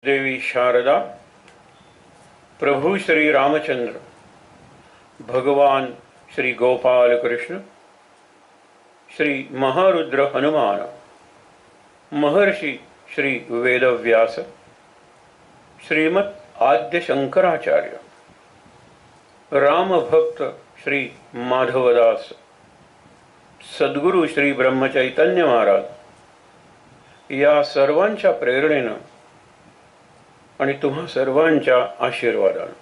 देवी शारदा, प्रभु श्री रामचंद्र, भगवान श्री गोपाल कृष्ण, श्री महारुद्र हनुमान, महर्षि श्री वेदव्यास, श्रीमत् आद्य शंकराचार्य, राम भक्त श्री माधवदास, सद्गुरु श्री ब्रह्मचैतन्य महाराज या सर्वांच्या प्रेरणेनं आणि तुम्हा सर्वांच्या आशीर्वादानं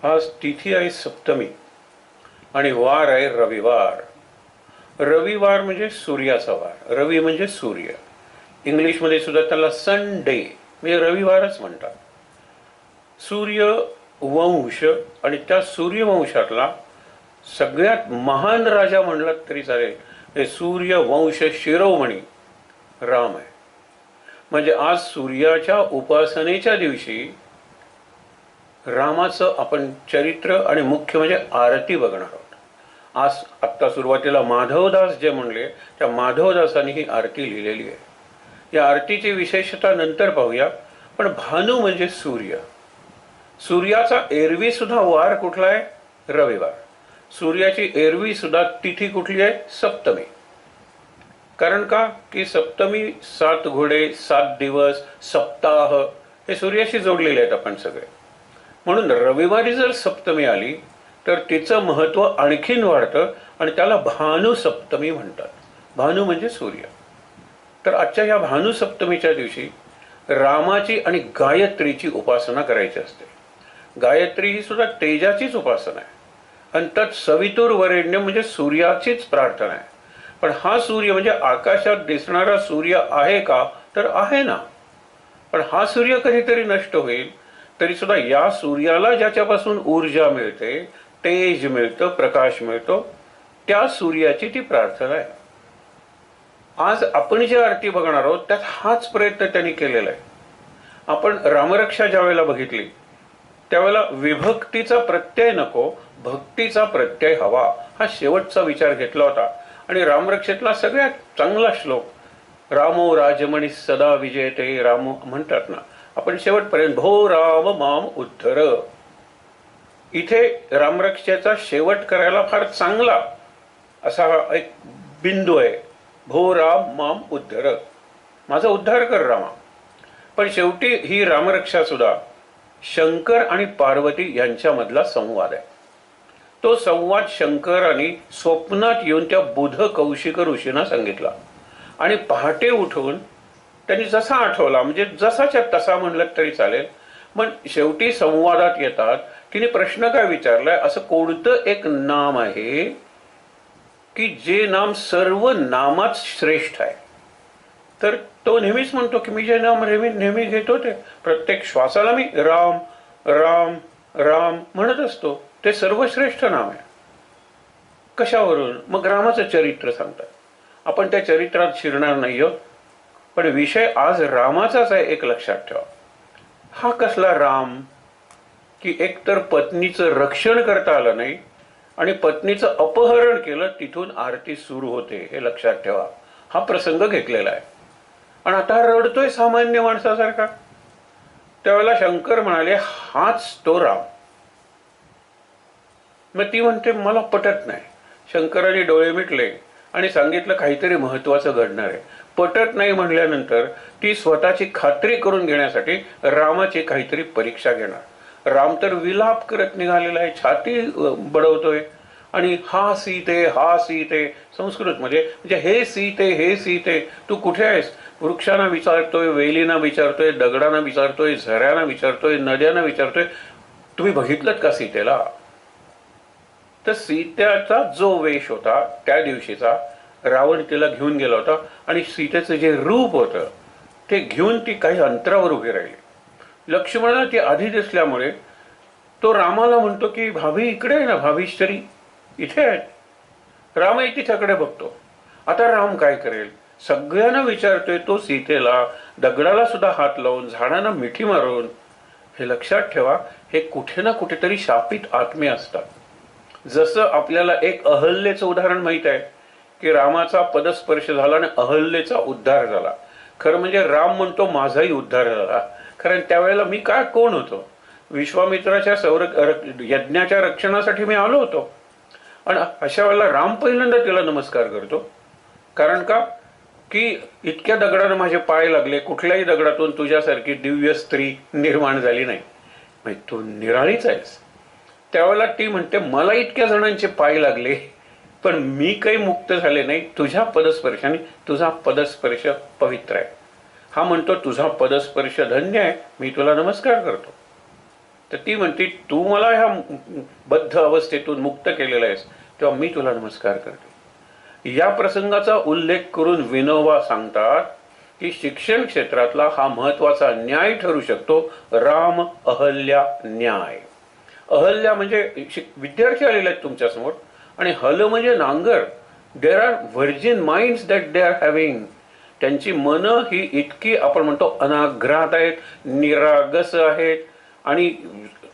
आज तिथी आहे सप्तमी आणि वार आहे रविवार. रविवार म्हणजे सूर्याचा वार. रवी म्हणजे सूर्य. इंग्लिशमध्ये सुद्धा त्याला संडे म्हणजे रविवारच म्हणतात. सूर्यवंश आणि त्या सूर्यवंशातला सगळ्यात महान राजा म्हणलात तरी चालेल हे सूर्यवंश शिरोमणी राम आहे. म्हणजे आज सूर्याच्या उपासनेच्या दिवशी रामाचं आपण चरित्र आणि मुख्य म्हणजे आरती बघणार आहोत. आज आत्ता सुरुवातीला माधवदास जे म्हणले त्या माधवदासांनी ही आरती लिहिलेली आहे. या आरतीची विशेषता नंतर पाहूया. पण भानू म्हणजे सूर्य. सूर्याचा एरवी सुद्धा वार कुठला आहे? रविवार. सूर्याची एरवी सुद्धा तिथी कुठली आहे? सप्तमी. कारण का की सप्तमी 7 घोडे 7 दिवस सप्ताह हे सूर्याशी जोडलेले आहेत आपण सगळे. म्हणून रविवारी जर सप्तमी आली तर तिचं महत्त्व आणखीन वाढतं आणि त्याला भानू सप्तमी म्हणतात. भानू म्हणजे सूर्य. तर आजच्या या भानू सप्तमीच्या दिवशी रामाची आणि गायत्रीची उपासना करायची असते. गायत्री ही सुद्धा तेजाचीच उपासना आहे आणि त्यात सवितुर वरेण्य म्हणजे सूर्याचीच प्रार्थना आहे. पण हा सूर्य म्हणजे आकाशात दिसणारा सूर्य आहे का? तर आहे ना. पण हा सूर्य कधीतरी नष्ट होईल. तरी सुद्धा या सूर्याला ज्याच्यापासून ऊर्जा मिळते, तेज मिळतं, प्रकाश मिळतो, त्या सूर्याची ती प्रार्थना आहे. आज आपण जी आरती बघणार आहोत त्यात हाच प्रयत्न त्यांनी केलेला आहे. आपण रामरक्षा ज्या वेळेला बघितली त्यावेळेला विभक्तीचा प्रत्यय नको, भक्तीचा प्रत्यय हवा हा शेवटचा विचार घेतला होता. आणि रामरक्षेतला सगळ्यात चांगला श्लोक रामो राजमणी सदा विजयते राम म्हणतात ना. आपण शेवटपर्यंत भो राम माम उद्धर, इथे रामरक्षेचा शेवट करायला फार चांगला असा एक बिंदू आहे. भो राम माम उद्धर, माझा उद्धार कर रामा. पण शेवटी ही रामरक्षा सुद्धा शंकर आणि पार्वती यांच्यामधला संवाद आहे. तो संवाद शंकरांनी स्वप्नात येऊन त्या बुध कौशिक ऋषींना सांगितला आणि पहाटे उठून त्यांनी जसा आठवला म्हणजे जसाच्या तसा म्हणलं तरी चालेल. पण शेवटी संवादात येतात तिने प्रश्न काय विचारलाय, असं कोणतं एक नाम आहे की जे नाम सर्व नामात श्रेष्ठ आहे? तर तो नेहमीच म्हणतो की मी जे नाम नेहमी घेतो ते प्रत्येक श्वासाला मी राम राम राम म्हणत असतो. ते सर्वश्रेष्ठ नाम आहे. कशावरून? मग रामाचं चरित्र सांगतात. आपण त्या चरित्रात शिरणार नाही आहोत. पण विषय आज रामाचाच आहे. एक लक्षात ठेवा. हा कसला राम की एकतर पत्नीचं रक्षण करता आलं नाही आणि पत्नीचं अपहरण केलं, तिथून आरती सुरू होते. हे लक्षात ठेवा. हा प्रसंग घेतलेला आहे. आणि आता रडतोय सामान्य माणसासारखा. त्यावेळेला शंकर म्हणाले हाच तो राम. मग ती म्हणते मला पटत नाही. शंकराने डोळे मिटले आणि सांगितलं काहीतरी महत्वाचं घडणार आहे. पटत नाही म्हणल्यानंतर ती स्वतःची खात्री करून घेण्यासाठी रामाची काहीतरी परीक्षा घेणार. राम तर विलाप करत निघालेला आहे, छाती बडवतोय आणि हा सीते हा सीते संस्कृतमध्ये म्हणजे हे सीते हे सीते तू कुठे आहेस? वृक्षांना विचारतोय, वेलींना विचारतोय, दगडांना विचारतोय, झऱ्यांना विचारतोय, नद्यांना विचारतोय, तुम्ही बघितलं का सीतेला? तर सीतेचा जो वेश होता त्या दिवशीचा रावण तिला घेऊन गेला होता आणि सीतेचं जे रूप होतं ते घेऊन ती काही अंतरावर उभी राहिली. लक्ष्मणाला ती आधी दिसल्यामुळे तो रामाला म्हणतो की भाभी इकडे आहे ना, भाभीश्वरी इथे आहे. रामही तिच्याकडे बघतो. आता राम काय करेल? सगळ्यांना विचारतोय तो सीतेला, दगडाला सुद्धा हात लावून, झाडांना मिठी मारून. हे लक्षात ठेवा, हे कुठे ना कुठेतरी शापित आत्मे असतात. जसं आपल्याला एक अहल्येचं उदाहरण माहित आहे की रामाचा पदस्पर्श झाला आणि अहल्येचा उद्धार झाला. खरं म्हणजे राम म्हणतो माझाही उद्धार झाला, कारण त्यावेळेला मी काय कोण होतो? विश्वामित्राच्या यज्ञाच्या रक्षणासाठी मी आलो होतो. आणि अशा वेळेला राम पहिल्यांदा तिला नमस्कार करतो. कारण का? की इतक्या दगडानं माझे पाय लागले, कुठल्याही दगडातून तुझ्यासारखी दिव्य स्त्री निर्माण झाली नाही, म्हणजे तू निराळीच आहेस. त्यावेळेला ती म्हणते मला इतक्या जणांचे पाय लागले पण मी काही मुक्त झाले नाही तुझ्या पदस्पर्शाने, तुझा पदस्पर्श पवित्र आहे. हा म्हणतो तुझा पदस्पर्श धन्य आहे, मी तुला नमस्कार करतो. तर ती म्हणते तू मला ह्या बद्ध अवस्थेतून मुक्त केलेला आहेस, तेव्हा मी तुला नमस्कार करते. या प्रसंगाचा उल्लेख करून विनोबा सांगतात की शिक्षण क्षेत्रातला हा महत्वाचा न्याय ठरू शकतो, राम अहल्या न्याय. अहल्या म्हणजे विद्यार्थी आलेले आहेत तुमच्या समोर, आणि हल म्हणजे नांगर. There are virgin minds that they are having. त्यांची मनं ही इतकी आपण म्हणतो अनाग्रात आहेत, निरागस आहेत, आणि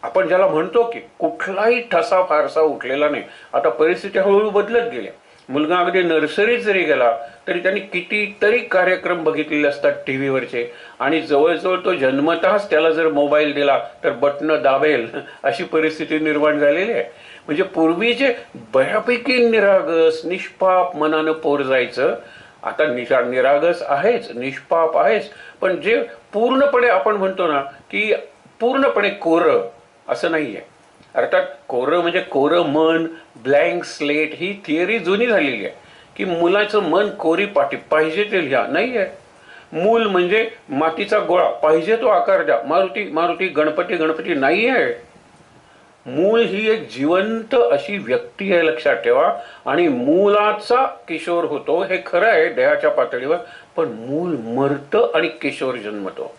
आपण ज्याला म्हणतो की कुठलाही ठसा फारसा उठलेला नाही. आता परिस्थिती हळूहळू बदलत गेल्या. मुलगा अगदी नर्सरीत जरी गेला तरी त्यांनी कितीतरी कार्यक्रम बघितलेले असतात टी व्हीवरचे, आणि जवळजवळ तो जन्मतःच त्याला जर मोबाईल दिला तर बटणं दाबेल अशी परिस्थिती निर्माण झालेली आहे. म्हणजे पूर्वी जे बऱ्यापैकी निरागस निष्पाप मनानं पोर जायचं, आता निरागस आहेच, निष्पाप आहेच, पण जे पूर्णपणे आपण म्हणतो ना की पूर्णपणे कोरं असं नाहीये. अर्थात कोरं म्हणजे कोरं मन, ब्लँक स्लेट, ही थिअरी जुनी झालेली आहे की मुलाचं मन कोरी पाटी, पाहिजे ते लिहा, नाही आहे. मूल म्हणजे मातीचा गोळा, पाहिजे तो आकार द्या, मारुती मारुती, गणपती गणपती, नाही आहे. मूल ही एक जिवंत अशी व्यक्ती आहे, लक्षात ठेवा. आणि मूलाचा किशोर होतो हे खरं आहे देहाच्या पातळीवर, पण मूल मरतं आणि किशोर जन्मतो,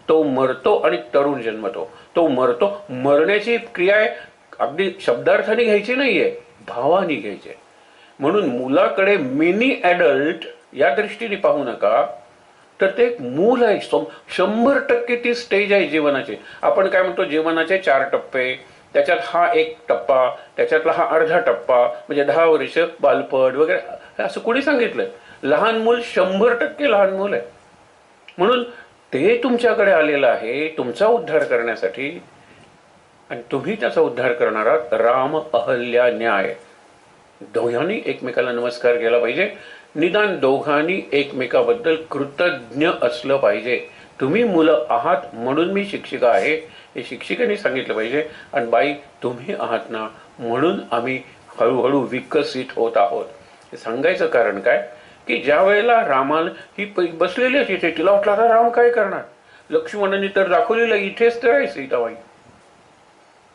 तो मरतो आणि तरुण जन्मतो. तो मरतो, मरण्याची क्रिया आहे अगदी शब्दार्थाने घ्यायची नाहीये, भावाने घ्यायची. म्हणून मुलाकडे मिनी ॲडल्ट या दृष्टीने पाहू नका, तर ते एक मूल आहे. 100% ती स्टेज आहे जीवनाची. आपण काय म्हणतो जीवनाचे 4 टप्पे, त्याच्यात हा एक टप्पा, त्याच्यातला हा अर्धा टप्पा, म्हणजे 10 वर्ष बालपण वगैरे, असं कोणी सांगितलं? लहान मूल 100% लहान मूल आहे. म्हणून ते तुमच्याकडे आलेलं आहे तुमचा उद्धार करण्यासाठी, आणि तुम्ही त्याचा उद्धार करणारा राम अहल्या न्याय. दोघांनी एकमेकाला नमस्कार केला पाहिजे, निदान दोघांनी एकमेकाबद्दल कृतज्ञ असलं पाहिजे. तुम्ही मुलं आहात म्हणून मी शिक्षिका आहे हे शिक्षिकेने सांगितलं पाहिजे, आणि बाई तुम्ही आहात ना म्हणून आम्ही हळूहळू विकसित होत आहोत. हे सांगायचं कारण काय की ज्या वेळेला रामाला ही बसलेली आहे तिथे, तिला वाटलं आता राम काय करणार, लक्ष्मणाने तर दाखवलेलं इथेच तर आहे सीताबाई,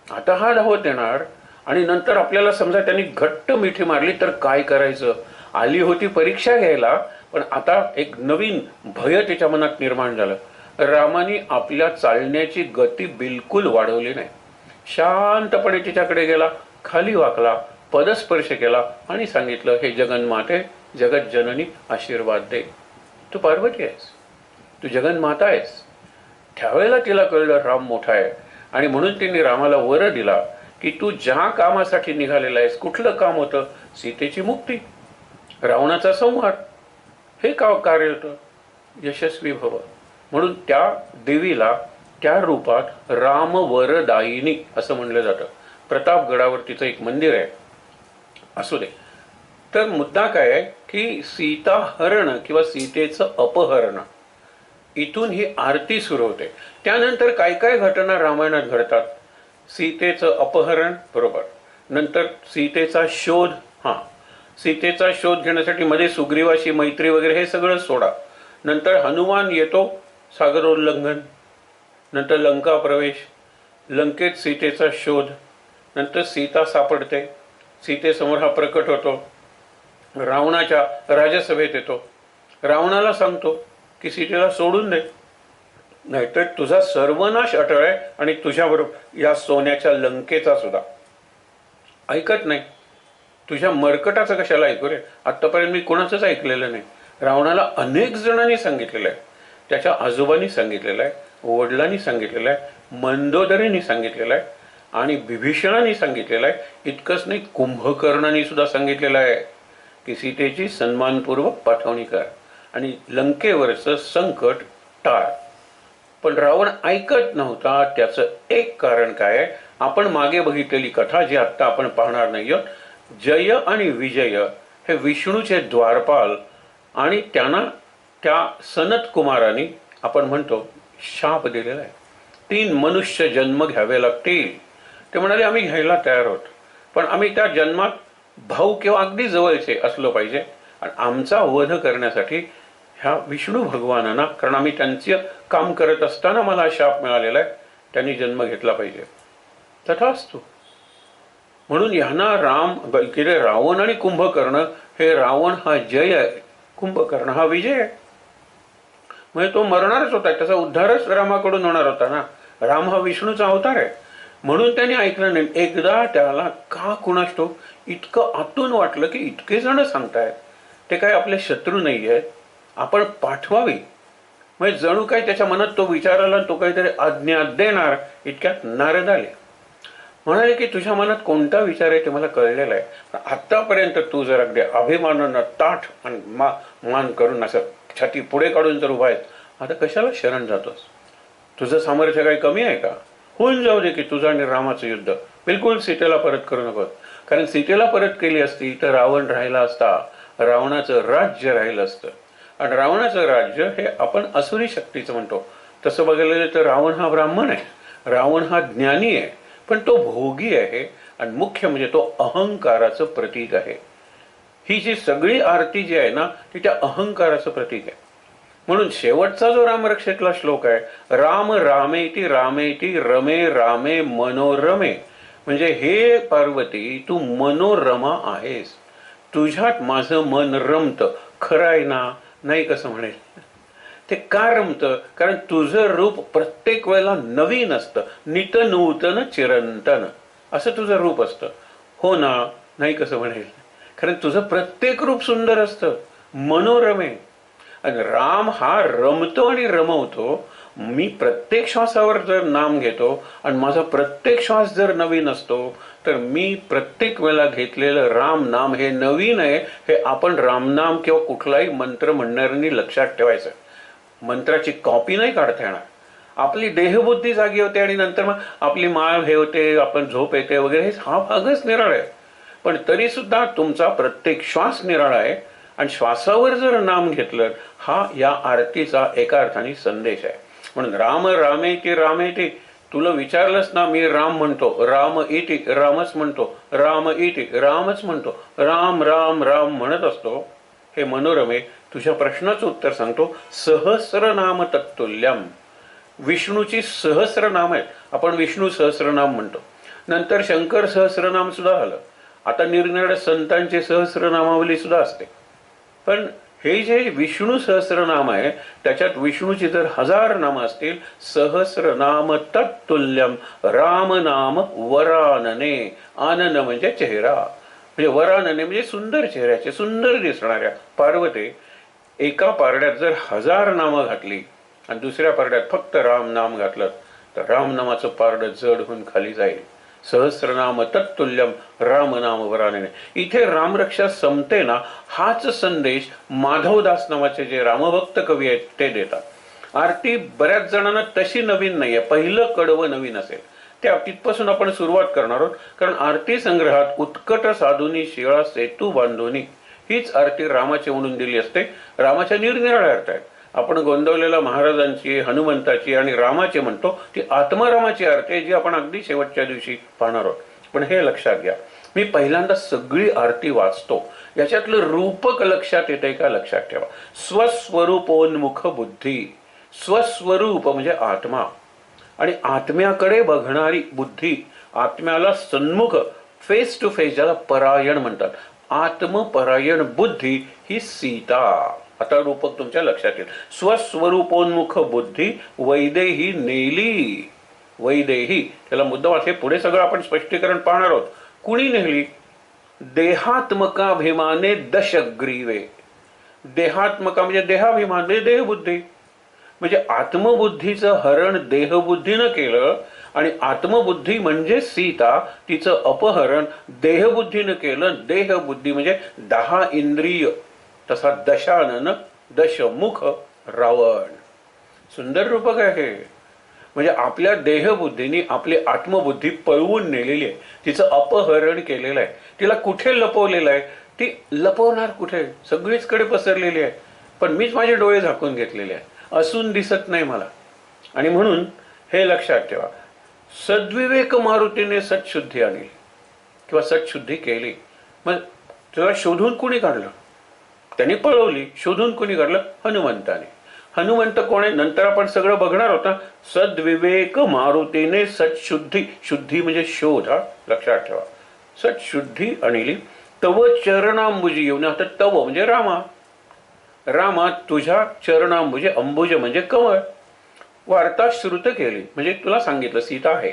आता हा धावत येणार, आणि नंतर आपल्याला समजा त्यांनी घट्ट मिठी मारली तर काय करायचं. आली होती परीक्षा घ्यायला, पण आता एक नवीन भय तिच्या मनात निर्माण झालं. रामाने आपल्या चालण्याची गती बिलकुल वाढवली नाही, शांतपणे तिच्याकडे गेला, खाली वाकला, पदस्पर्श केला आणि सांगितलं हे जगन्माते, जगत जननी आशीर्वाद दे. तू पार्वती आहेस, तू जगन्माता आहेस. त्यावेळेला तिला कळलं राम मोठा आहे, आणि म्हणून तिने रामाला वर दिला की तू ज्या कामासाठी निघालेला आहेस, कुठलं काम होतं? सीतेची मुक्ती, रावणाचा संहार, हे कार्य होतं, यशस्वी भव. म्हणून त्या देवीला त्या रूपात रामवरदायिनी असं म्हणलं जातं. प्रतापगडावर तिचं एक मंदिर आहे. असू दे. तर मुद्दा काय आहे की सीताहरण किंवा सीतेचं अपहरण, इथून ही आरती सुरू होते. त्यानंतर काय काय घटना रामायणात घडतात? सीतेचं अपहरण, बरोबर, नंतर सीतेचा शोध, सीतेचा शोध घेण्यासाठी मध्ये सुग्रीवाशी मैत्री वगैरे हे सगळं सोडा. नंतर हनुमान येतो, सागरोल्लंघन, नंतर लंका प्रवेश, लंकेत सीतेचा शोध, नंतर सीता सापडते, सीतेसमोर हा प्रकट होतो, रावणाच्या राजसभेत येतो, रावणाला सांगतो की सीतेला सोडून दे, नाहीतर तुझा सर्वनाश अटळ आहे, आणि तुझ्याबरोबर या सोन्याच्या लंकेचा सुद्धा. ऐकत नाही. तुझ्या मरकटाचं कशाला ऐकू रे? आत्तापर्यंत मी कोणाचंच ऐकलेलं नाही. रावणाला अनेक जणांनी सांगितलेलं आहे, त्याच्या आजोबांनी सांगितलेलं आहे, वडिलांनी सांगितलेलं आहे, मंदोदरींनी सांगितलेलं आहे, आणि विभीषणाने सांगितलेलं आहे. इतकंच नाही, कुंभकर्णाने सुद्धा सांगितलेलं आहे की सीतेची सन्मानपूर्वक पाठवणी कर. आणि लंकेवरचं संकट टाळ. पण रावण ऐकत नव्हता. त्याचं एक कारण काय आहे, आपण मागे बघितलेली कथा जी आत्ता आपण पाहणार नाही आहोत. जय आणि विजय हे विष्णूचे द्वारपाल आणि त्यांना त्या सनत कुमारांनी आपण म्हणतो शाप दिलेला आहे. 3 मनुष्य जन्म घ्यावे लागतील. ते म्हणाले आम्ही घ्यायला तयार आहोत, पण आम्ही त्या जन्मात भाऊ किंवा अगदी जवळचे असलो पाहिजे आणि आमचा वध करण्यासाठी ह्या विष्णू भगवानांना, कारण आम्ही त्यांचं काम करत असताना मला शाप मिळालेला आहे, त्यांनी जन्म घेतला पाहिजे. तथास्तु. म्हणून ह्यांना रावण आणि कुंभकर्ण, हे रावण हा जय आहे, कुंभकर्ण हा विजय आहे. म्हणजे तो मरणारच होता, त्याचा उद्धारच रामाकडून होणार होता ना. राम हा विष्णूचा अवतार आहे. म्हणून त्याने ऐकलं नाही. एकदा त्याला का कुणास इतकं आतून वाटलं की इतके जण सांगतायत, ते काय आपले शत्रू नाही आहेत, आपण पाठवावी. म्हणजे जणू काही त्याच्या मनात तो विचार आला, तो काहीतरी आज्ञा देणार. इतक्यात नारद आले. म्हणाले की तुझ्या मनात कोणता विचार आहे ते मला कळलेलं आहे. आतापर्यंत तू जर अगदी अभिमानानं ताठ आणि मान करून असं छाती पुढे काढून जर उभा आहेस, आता कशाला शरण जातोस? तुझं सामर्थ्य काही कमी आहे का? होऊन जाऊ दे की तुझं आणि रामाचं युद्ध. बिलकुल सीतेला परत करू नको. कारण सीतेला परत केली असती तर रावण राहिला असता, रावणाचं राज्य राहिलं असतं. आणि रावणाचं राज्य हे आपण असुरी शक्तीचं म्हणतो. तसं बघायला तर रावण हा ब्राह्मण आहे, रावण हा ज्ञानी आहे, पण तो भोगी आहे आणि मुख्य म्हणजे तो अहंकाराचं प्रतीक आहे. ही जी सगळी आरती जी आहे ना, ती त्या अहंकाराचं प्रतीक आहे. म्हणून शेवटचा जो रामरक्षेतला श्लोक आहे, राम रामेति रामेति रमे रामे मनोरमे, म्हणजे हे पार्वती तू मनोरमा आहेस, तुझ्यात माझं मन रमतं. खरं आहे ना? नाही कसं म्हणेल? ते का रमतं? कारण तुझं रूप प्रत्येक वेळेला नवीन असतं, नित नूतन चिरंतन असं तुझं रूप असतं. हो ना? नाही कसं म्हणेल? कारण तुझं प्रत्येक रूप सुंदर असतं, मनोरमे. आणि राम हा रमतो आणि रमवतो. मी प्रत्येक श्वासावर जर नाम घेतो आणि माझा प्रत्येक श्वास जर नवीन असतो, तर मी प्रत्येक वेळेला घेतलेलं राम नाम हे नवीन आहे. हे आपण रामनाम किंवा कुठलाही मंत्र म्हणणाऱ्यांनी लक्षात ठेवायचं. मंत्राची कॉपी नाही काढता येणार. आपली देहबुद्धी जागी होते आणि नंतर मग आपली माळ हे होते, आपण झोप येते वगैरे, हा भागच निराळा आहे. पण तरी सुद्धा तुमचा प्रत्येक श्वास निराळा आहे. आणि श्वासावर जर नाम घेतलं, हा या आरतीचा एका अर्थाने संदेश आहे. म्हणून राम रामेति रामेति, तुला विचारलंस ना, मी राम म्हणतो, राम इति रामच म्हणतो, राम इति रामच म्हणतो, राम राम राम म्हणत असतो. हे मनोरमे, तुझ्या प्रश्नाचं उत्तर सांगतो. सहस्रनाम तत्तुल्यम, विष्णूची सहस्रनाम आहेत. आपण विष्णू सहस्रनाम म्हणतो, नंतर शंकर सहस्रनाम सुद्धा झालं. आता निरनिराळ्या संतांची सहस्रनामावली सुद्धा असते. पण हे जे विष्णू सहस्रनाम आहे, त्याच्यात विष्णूची जर 1000 नामं असतील, सहस्रनाम तत्तुल्यम राम नाम वरानने. आनन म्हणजे चेहरा, म्हणजे वरानने म्हणजे सुंदर चेहऱ्याचे, सुंदर दिसणाऱ्या पार्वती. एका पारड्यात जर 1000 नामं घातली आणि दुसऱ्या पारड्यात फक्त राम नाम घातलं, तर राम नामाचं पारडं जड होऊन खाली जाईल. सहस्रनाम तत्तुल्यम राम नाम वरानने. इथे रामरक्षा संपते ना, हाच संदेश माधवदास नावाचे जे रामभक्त कवी आहेत ते देतात. आरती बऱ्याच जणांना तशी नवीन नाहीये, पहिलं कडवं नवीन असेल त्या तिथपासून आपण सुरुवात करणार आहोत. कारण आरती संग्रहात उत्कट साधुनी शिळा सेतू बांधोनी हीच आरती रामाची म्हणून दिली असते. रामाच्या निरनिराळ्या अर्थ आहेत. आपण गोंदवलेला महाराजांची, हनुमंताची आणि रामाची म्हणतो, ती आत्मारामाची आरती जी आपण अगदी शेवटच्या दिवशी पाहणार आहोत. पण हे लक्षात घ्या, मी पहिल्यांदा सगळी आरती वाचतो, याच्यातलं रूपक लक्षात येते का लक्षात ठेवा. स्वस्वरूपोन्मुख बुद्धी, स्वस्वरूप म्हणजे आत्मा, आणि आत्म्याकडे बघणारी बुद्धी, आत्म्याला सन्मुख फेस टू फेस ज्याला परायण म्हणतात, आत्मपरायण बुद्धी ही सीता. आता रूपक तुमच्या लक्षात येईल. स्वस्वरूपोन्मुख बुद्धी वैदेही नेली. वैदेही त्याला मुद्दा हे पुढे सगळं आपण स्पष्टीकरण पाहणार आहोत. कुणी नेली? देहात्मकाभिमाने दशग्रीवे. देहात्मका म्हणजे देहाभिमान, म्हणजे देहबुद्धी. म्हणजे आत्मबुद्धीचं हरण देहबुद्धीनं केलं आणि आत्मबुद्धी म्हणजे सीता, तिचं अपहरण देहबुद्धीनं केलं. देहबुद्धी म्हणजे 10 इंद्रिय, तसा दशानन दशमुख रावण. सुंदर रूपक आहे. म्हणजे आपल्या देहबुद्धीने आपली आत्मबुद्धी पळवून नेलेली आहे, तिचं अपहरण केलेलं आहे, तिला कुठे लपवलेलं आहे, ती लपवणार कुठे, सगळीचकडे पसरलेली आहे, पण मीच माझे डोळे झाकून घेतलेले आहे, असून दिसत नाही मला. आणि म्हणून हे लक्षात ठेवा, सद्विवेक मारुतीने सत्शुद्धी आणली किंवा सत्शुद्धी केली. मग तुला शोधून कुणी काढलं? त्यांनी पळवली. शोधून कुणी काढलं? हनुमंताने. हनुमंत कोण आहे नंतर आपण सगळं बघणार होता. सद्विवेक मारुतीने सत्शुद्धी, शुद्धी म्हणजे शोध, हा लक्षात ठेवा. सत्शुद्धी आणली. तव चरणांबुजी येऊन, आता तव म्हणजे रामा, रामा तुझ्या चरणांबुजे, अंबुज म्हणजे कमळ, वार्ता श्रुत केली. म्हणजे तुला सांगितलं सीता आहे,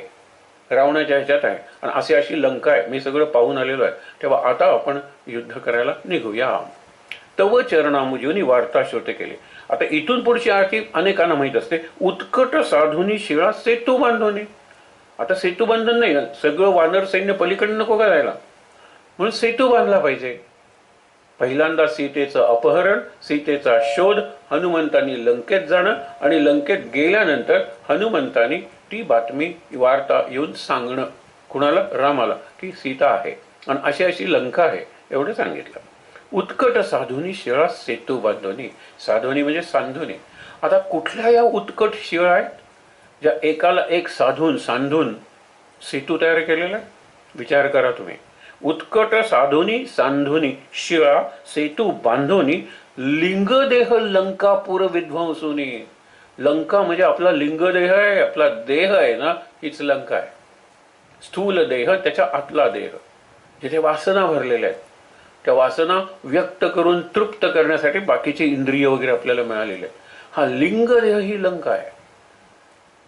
रावणाच्या ह्याच्यात आहे आणि अशी अशी लंका आहे, मी सगळं पाहून आलेलो आहे, तेव्हा आता आपण युद्ध करायला निघूया. तव चरणांबुजीनी वार्ता श्रुत केली. आता इथून पुढची आरती अनेकांना माहीत असते. उत्कट साधुनी शिळा सेतू बांधवणे. आता सेतू बांधून नाही, सगळं वानर सैन्य पलीकडे नको का जायला, म्हणून सेतू बांधला पाहिजे. पहिल्यांदा सीतेचं अपहरण, सीतेचा शोध, हनुमंतांनी लंकेत जाणं आणि लंकेत गेल्यानंतर हनुमंतांनी ती बातमी, वार्ता येऊन सांगणं कुणाला? रामाला, की सीता आहे आणि अशी अशी लंका आहे, एवढं सांगितलं. उत्कट साधुनी शिळा सेतू बांधोनी. साधुनी म्हणजे सांधुनी. आता कुठल्या या उत्कट शिळा आहेत ज्या एकाला एक साधून सांधून सेतू तयार केलेला आहे? विचार करा तुम्ही. उत्कट साधुनी सांधुनी शिळा सेतू बांधोनी लिंगदेह लंकापूर विध्वंसुनी. लंका म्हणजे आपला लिंगदेह आहे, आपला देह आहे ना, हीच लंका आहे. स्थूल देह, त्याच्या आतला देह, जिथे वासना भरलेल्या आहेत, त्या वासना व्यक्त करून तृप्त करण्यासाठी बाकीचे इंद्रिय वगैरे आपल्याला मिळालेले आहेत. हा लिंगदेह ही लंका आहे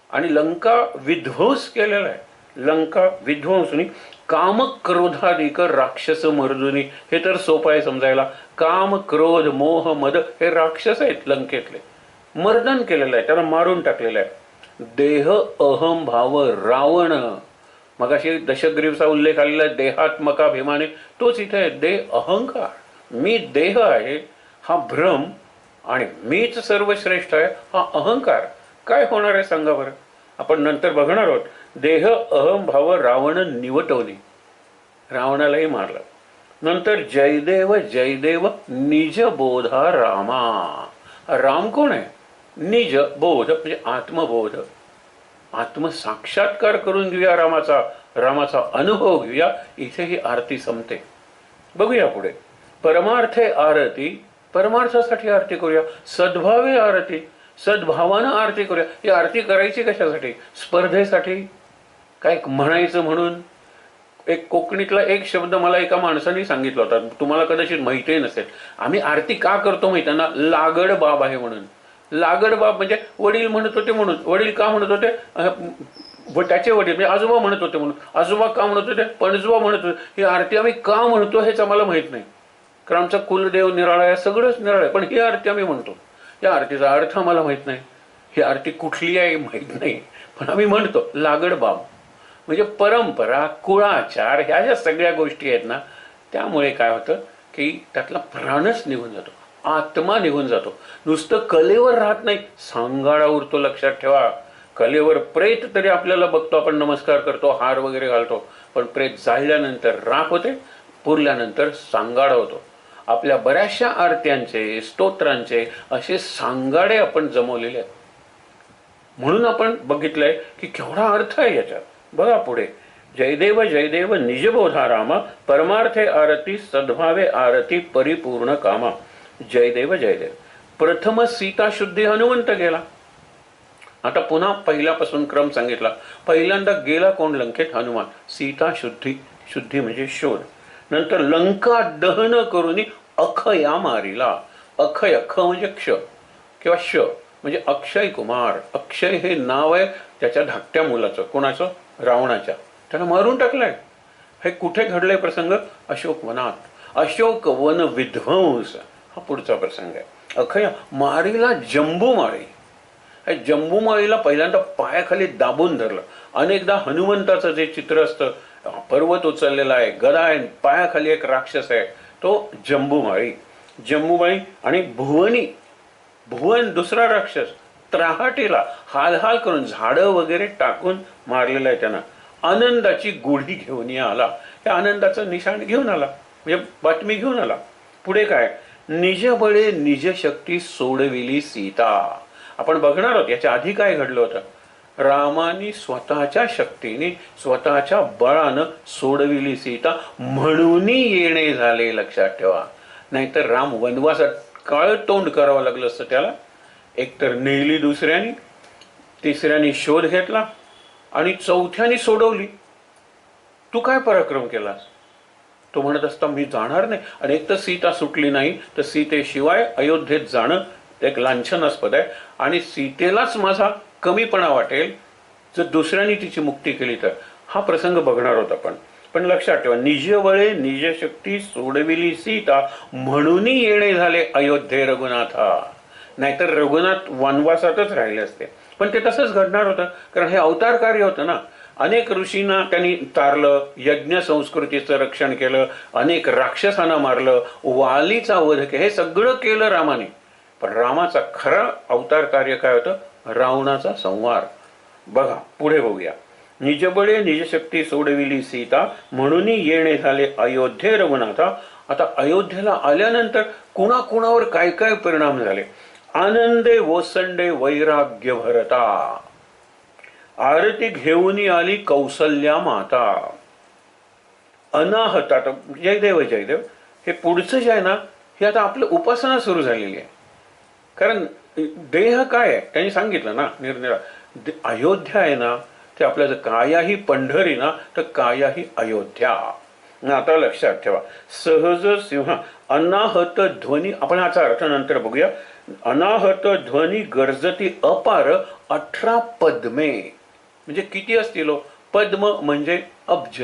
आणि लंका विध्वंस केलेला आहे. लंका विध्वंसुनी काम क्रोधाधिक राक्षस मर्दुनी. हे तर सोपं आहे समजायला. काम क्रोध मोह मद हे राक्षस आहेत लंकेतले, मर्दन केलेलं आहे, त्याला मारून टाकलेलं आहे. देह अहम भाव रावण, मगाशी दशग्रीवचा उल्लेख आलेला आहे, देहात्मकाभिमाने, तोच इथे आहे. देह अहंकार, मी देह आहे हा भ्रम आणि मीच सर्वश्रेष्ठ आहे हा अहंकार. काय होणार आहे सांगा बरं, आपण नंतर बघणार आहोत. देह अहम भाव रावण निवटवली, रावणालाही मारलं. नंतर जयदेव जयदेव निज बोधा रामा. राम कोण आहे? निज बोध म्हणजे आत्मबोध, आत्मसाक्षात्कार करून घेऊया रामाचा, रामाचा अनुभव घेऊया. इथे ही आरती संपते. बघूया पुढे. परमार्थे आरती, परमार्थासाठी आरती करूया. सद्भावे आरती, सद्भावानं आरती करूया. ही आरती करायची कशासाठी? स्पर्धेसाठी, काय म्हणायचं म्हणून. एक कोकणीतला एक शब्द मला एका माणसाने सांगितला होता, तुम्हाला कदाचित माहितीही नसेल. आम्ही आरती का करतो माहिती ना? लागड बाब आहे म्हणून. लागड बाब म्हणजे वडील म्हणत होते म्हणून. वडील का म्हणत होते? त्याचे वडील म्हणजे आजोबा म्हणत होते म्हणून. आजोबा का म्हणत होते? पणजोबा म्हणत होते. ही आरती आम्ही का म्हणतो हेच आम्हाला माहित नाही, कारण आमचा कुलदेव निराळा आहे, सगळंच निराळं आहे, पण ही आरती आम्ही म्हणतो. या आरतीचा अर्थ आम्हाला माहित नाही, ही आरती कुठली आहे माहित नाही, पण आम्ही म्हणतो. लागड बाब म्हणजे परंपरा, कुळाचार, ह्या ज्या सगळ्या गोष्टी आहेत ना, त्यामुळे काय होतं की त्यातला प्राणच निघून जातो, आत्मा निघून जातो. नुसतं कलेवर राहत नाही, सांगाडा उरतो. लक्षात ठेवा, कलेवर प्रेत तरी आपल्याला बघतो, आपण नमस्कार करतो, हार वगैरे घालतो, पण प्रेत जाळल्यानंतर राख होते, पुरल्यानंतर सांगाडा होतो. आपल्या बऱ्याचशा आरत्यांचे, स्तोत्रांचे असे सांगाडे आपण जमवलेले आहेत. म्हणून आपण बघितलंय की केवढा अर्थ आहे याच्यात. बघा पुढे. जयदेव जयदेव निजबोधा रामा, परमार्थे आरती सद्भावे आरती परिपूर्ण कामा. जयदेव जयदेव. प्रथम सीता शुद्धी हनुमंत गेला. आता पुन्हा पहिल्यापासून क्रम सांगितला. पहिल्यांदा गेला कोण लंकेत? हनुमान. सीता शुद्धी, शुद्धी म्हणजे शोध. नंतर लंका दहन करून अखया मारिला. अखय, ख म्हणजे क्ष किंवा श म्हणजे अक्षय कुमार. अक्षय हे नाव आहे त्याच्या धाकट्या मुलाचं. कोणाचं? रावणाच्या. त्याला मारून टाकलंय. हे कुठे घडलंय प्रसंग? अशोक वनात. अशोक वन विध्वंस हा पुढचा प्रसंग आहे. अखया मारीला जंबूमाळी. हे जंबूमाळीला पहिल्यांदा पायाखाली दाबून धरलं. अनेकदा हनुमंताचं जे चित्र असतं, पर्वत उचललेला आहे, गदा आहे, पायाखाली एक राक्षस आहे, तो जंबूमाळी. जंबूमाळी आणि भुवनी भुवन दुसरा राक्षस त्राहाटीला हाल हाल करून झाडं वगैरे टाकून मारलेलं आहे त्यानं. आनंदाची गोळी घेऊन आला, या आनंदाचं निशाण घेऊन आला, म्हणजे बातमी घेऊन आला. पुढे काय, निज बळे निज शक्ती सोडविली सीता. आपण बघणार आहोत याच्या आधी काय घडलं होतं. रामानी स्वतःच्या शक्तीने स्वतःच्या बळानं सोडविली सीता, म्हणून येणे झाले, लक्षात ठेवा. नाहीतर राम वनवासात काळ तोंड करावं लागलं असतं त्याला. एकतर नेली दुसऱ्यानी, तिसऱ्यानी शोध घेतला आणि चौथ्यानी सोडवली. तू काय पराक्रम केलास. तो म्हणत असता मी जाणार नाही, आणि एक तर सीता सुटली नाही, तर सीतेशिवाय अयोध्येत जाणं एक लांछनास्पद आहे, आणि सीतेलाच माझा कमीपणा वाटेल जर दुसऱ्यानी तिची मुक्ती केली तर. हा प्रसंग बघणार आहोत आपण. पण लक्षात ठेवा, निज बळे निज शक्ती सोडविली सीता, म्हणून येणे झाले अयोध्ये रघुनाथा. नाहीतर रघुनाथ वनवासातच राहिले असते. पण ते तसंच घडणार होतं, कारण हे अवतार कार्य होतं ना. अनेक ऋषींना त्यांनी तारलं, यज्ञ संस्कृतीचं रक्षण केलं, अनेक राक्षसांना मारलं, वालीचा वध केला, हे सगळं केलं रामाने. पण रामाचा खरा अवतार कार्य काय होतं, रावणाचा संहार. बघा पुढे बघूया. निजबळे निजशक्ती सोडविली सीता, म्हणून येणे झाले अयोध्ये रघुनाथा. आता अयोध्येला आल्यानंतर कुणाकुणावर काय काय परिणाम झाले. आनंदे ओसंडे वैराग्य भरता, आरती घेऊन आली कौसल्या माता. अनाहत, आता जयदेव जयदेव हे पुढचं जे आहे ना, हे आता आपलं उपासना सुरू झालेली आहे. कारण देह काय आहे त्यांनी सांगितलं ना, निरनिरा. अयोध्या आहे ना, ते आपल्याला कायाही पंढरी ना, तर कायाही अयोध्या. आता लक्षात ठेवा, सहज सिंह अनाहत ध्वनी, आपण याचा अर्थ नंतर बघूया. अनाहत ध्वनी गर्जती अपार 18 पद्मे, म्हणजे किती असतील. पद्म म्हणजे अब्ज,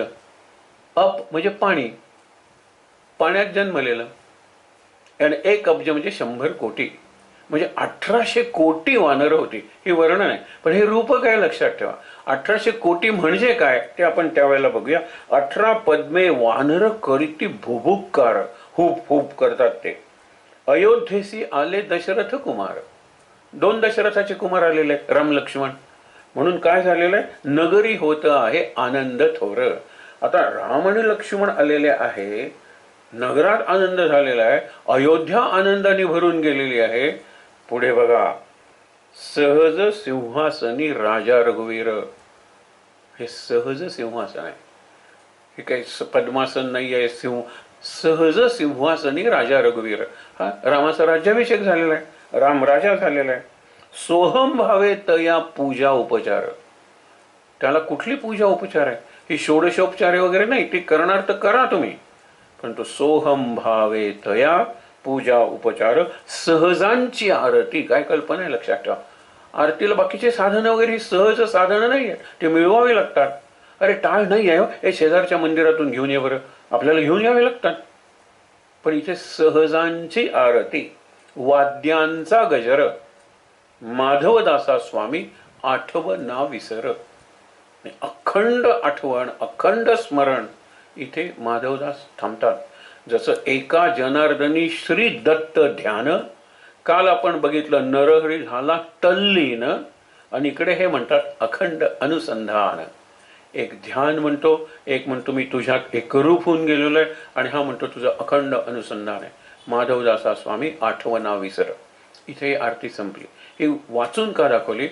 अप म्हणजे पाणी, पाण्यात जन्मलेलं, आणि 1 अब्ज म्हणजे 100 कोटी, म्हणजे 1800 कोटी वानर होती. ही वर्णन आहे, पण हे रूप काय लक्षात ठेवा. 1800 कोटी म्हणजे काय ते आपण त्यावेळेला बघूया. 18 पद्मे वानर करीती भुभुक्कार, हुप हुप करतात ते. अयोध्येसी आले दशरथ कुमार, 2 दशरथाचे कुमार आलेले आहेत, राम लक्ष्मण. म्हणून काय झालेलं आहे, नगरी होत आहे आनंद थोर. आता राम आणि लक्ष्मण आलेले आहे, नगरात आनंद झालेला आहे, अयोध्या आनंदाने भरून गेलेली आहे. पुढे बघा, सहज सिंहासनी राजा रघुवीर. हे सहज सिंहासन आहे, हे काही पद्मासन नाही आहे. सहज सिंहासनी राजा रघुवीर. हा रामाचा राज्याभिषेक झालेला आहे, राम राजा झालेला आहे. सोहम भावे तया पूजा उपचार. त्याला कुठली पूजा उपचार आहे, ही षोडशोपचारे वगैरे नाही, ती करणार तर करा तुम्ही, पण तो सोहम भावे तया पूजा उपचार. सहजांची आरती, काय कल्पना आहे लक्षात ठेवा. आरतीला बाकीचे साधनं वगैरे ही सहज साधनं नाही आहे, ते मिळवावी लागतात. अरे टाळ नाही आहे, हे शेजारच्या मंदिरातून घेऊन ये बरं, आपल्याला घेऊन यावे लागतात. पण इथे सहजांची आरती, वाद्यांचा गजर, माधवदासा स्वामी आठव ना विसर. अखंड आठवण, अखंड स्मरण इथे माधवदास थांबतात. जसं एका जनार्दनी श्री दत्त ध्यान. काल आपण बघितलं नरहरी झाला तल्लीन, आणि इकडे हे म्हणतात अखंड अनुसंधान. एक ध्यान म्हणतो, एक म्हणतो मी तुझ्यात एकरूप होऊन गेलेलो आहे, आणि हा म्हणतो तुझं अखंड अनुसंधान आहे. माधवदासा स्वामी आठवना विसर. इथे आरती संपली. ही वाचून का दाखवली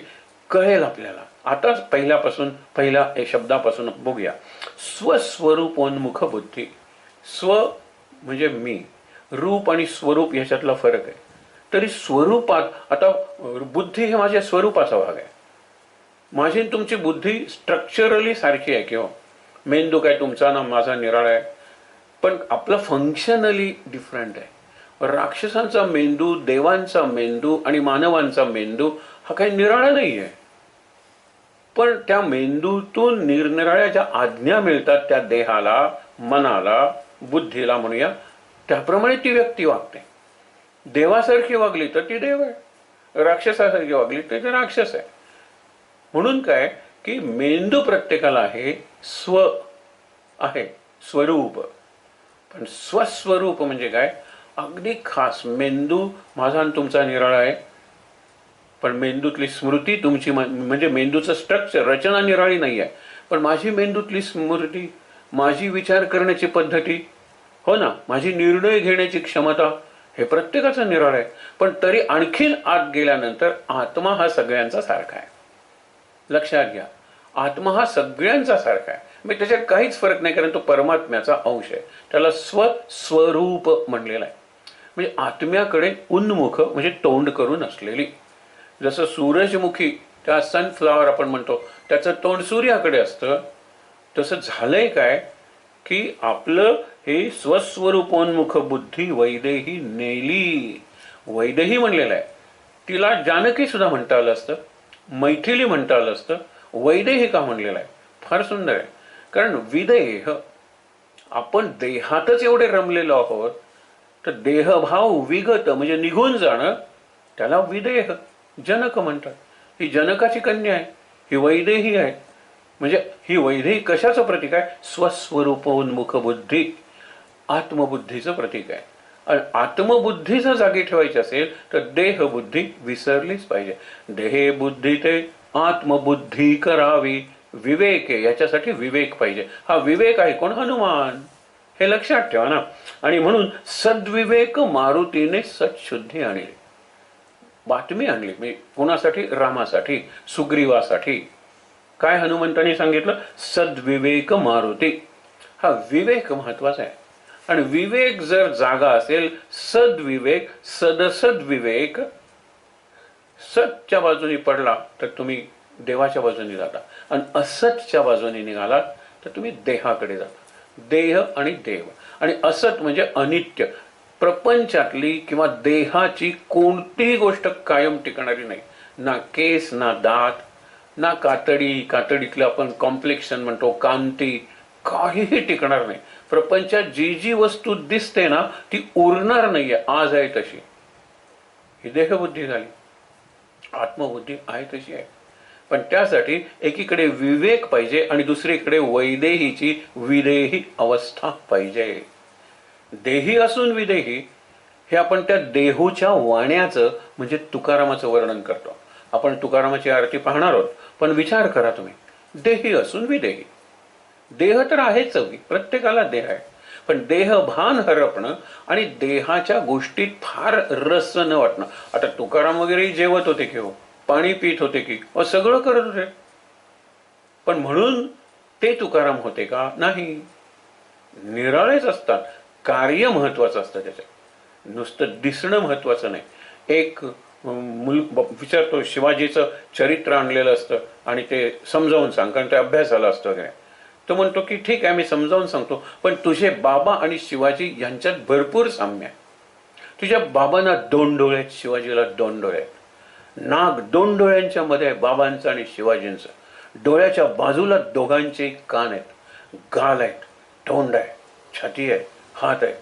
कळेल आपल्याला. आता पहिल्या शब्दापासून बघूया. स्वस्वरूपोन्मुख बुद्धी. स्व म्हणजे मी, रूप आणि स्वरूप याच्यातला फरक आहे. तरी स्वरूपात, आता बुद्धी हे माझ्या स्वरूपाचा भाग आहे. माझी तुमची बुद्धी स्ट्रक्चरली सारखी आहे, किंवा मेंदू काय तुमचा ना माझा निराळा आहे, पण आपलं फंक्शनली डिफरंट आहे. राक्षसांचा मेंदू, देवांचा मेंदू आणि मानवांचा मेंदू हा काही निराळा नाही आहे. पण त्या मेंदूतून निरनिराळ्या ज्या आज्ञा मिळतात त्या देहाला, मनाला, बुद्धीला म्हणूया, त्याप्रमाणे ती व्यक्ती वागते. देवासारखी वागली तर ती देव आहे, राक्षसासारखी वागली तर ती राक्षस आहे. म्हणून काय की मेंदू प्रत्येकाला आहे, स्व आहे, स्वरूप. पण स्वस्वरूप म्हणजे काय, अगदी खास. मेंदू माझा आणि तुमचा निराळा आहे, पण मेंदूतली स्मृती तुमची म्हणजे मेंदूचं स्ट्रक्चर रचना निराळी नाही आहे, पण माझी मेंदूतली स्मृती, माझी विचार करण्याची पद्धती, हो ना, माझी निर्णय घेण्याची क्षमता, हे प्रत्येकाचं निराळ आहे. पण तरी आणखीन आत गेल्यानंतर आत्मा हा सगळ्यांचा सारखा आहे. लक्षात घ्या, आत्मा हा सगळ्यांचा सारखा आहे. म्हणजे त्याच्यात काहीच फरक नाही, कारण तो परमात्म्याचा अंश आहे. त्याला स्वस्वरूप म्हणलेला आहे. म्हणजे आत्म्याकडे उन्मुख म्हणजे तोंड करून असलेली. जसं सूरजमुखी, त्या सनफ्लॉवर आपण म्हणतो, त्याचं तोंड सूर्याकडे असतं. तसं झालंय काय की आपलं हे स्वस्वरूपोन्मुख बुद्धी वैदेही नेली. वैदेही म्हणलेलं आहे. तिला जानकी सुद्धा म्हणता आलं असतं, मैथिली म्हणता आलं असतं. वैदेही का म्हणलेलं आहे? फार सुंदर आहे. कारण विदेह, आपण देहातच एवढे रमलेलो आहोत, तर देहभाव विगत म्हणजे निघून जाणं, त्याला विदेह जनक म्हणतात. ही जनकाची कन्या आहे, ही वैदेही आहे. म्हणजे ही वैदेही कशाचं प्रतीक आहे? स्वस्वरूपोन्मुख बुद्धी, आत्मबुद्धीचं प्रतीक आहे. आणि आत्मबुद्धी जर जागी ठेवायची असेल तर देहबुद्धी विसरलीच पाहिजे. देहे बुद्धी ते आत्मबुद्धी करावी, विवेक आहे. याच्यासाठी विवेक पाहिजे. हा विवेक आहे कोण? हनुमान. हे लक्षात ठेवा ना. आणि म्हणून सद्विवेक मारुतीने सत्शुद्धी आणली. बातमी आणली म्हणजे कोणासाठी? रामासाठी, सुग्रीवासाठी. काय हनुमंतांनी सांगितलं? सद्विवेक मारुती. हा विवेक महत्वाचा आहे. आणि विवेक जर जागा असेल, सद्विवेक, सदसद्विवेक, सतच्या बाजूने पडला तर तुम्ही देवाच्या बाजूने जाता, आणि असतच्या बाजूने निघालात तर तुम्ही देहाकडे जाता. देह आणि देव. आणि असत म्हणजे अनित्य. प्रपंचातली किंवा देहाची कोणतीही गोष्ट कायम टिकणारी नाही. ना केस, ना दात, ना कातडी, कातडीतलं आपण कॉम्प्लेक्शन म्हणतो, कांती, काहीही टिकणार नाही. प्रपंचात जी जी वस्तू दिसते ना, ती उरणार नाहीये. आज आहे तशी. ही देहबुद्धी झाली. आत्मबुद्धी आहे तशी आहे. पण त्यासाठी एकीकडे विवेक पाहिजे आणि दुसरीकडे वैदेहीची विदेही अवस्था पाहिजे. देही असून विदेही, हे आपण त्या देहूच्या वाण्याचं म्हणजे तुकारामाचं वर्णन करतो. आपण तुकारामाची आरती पाहणार आहोत. पण विचार करा तुम्ही, देही असून विदेही. देह तर आहेच, प्रत्येकाला देह आहे. पण देहभान हरपणं आणि देहाच्या गोष्टीत फार रस न वाटणं. आता तुकाराम वगैरे जेवत होते की हो, पाणी पित होते की, सगळं करत होते. पण म्हणून ते तुकाराम होते का? नाही. निराळेच असतात. कार्य महत्वाचं असतं त्याच्यात, नुसतं दिसणं महत्वाचं नाही. एक विचारतो, शिवाजीचं चरित्र आणलेलं असतं आणि ते समजावून सांग, कारण ते अभ्यास झाला असतो वगैरे. तो म्हणतो की ठीक आहे, मी समजावून सांगतो, पण तुझे बाबा आणि शिवाजी यांच्यात भरपूर साम्य आहे. तुझ्या बाबांना 2 डोळे आहेत, शिवाजीला 2 डोळे आहेत. नाक 2 डोळ्यांच्या मध्ये आहे बाबांचं आणि शिवाजींचं. डोळ्याच्या बाजूला दोघांचे कान आहेत, गाल आहेत, तोंड आहे, छाती आहे, हात आहे.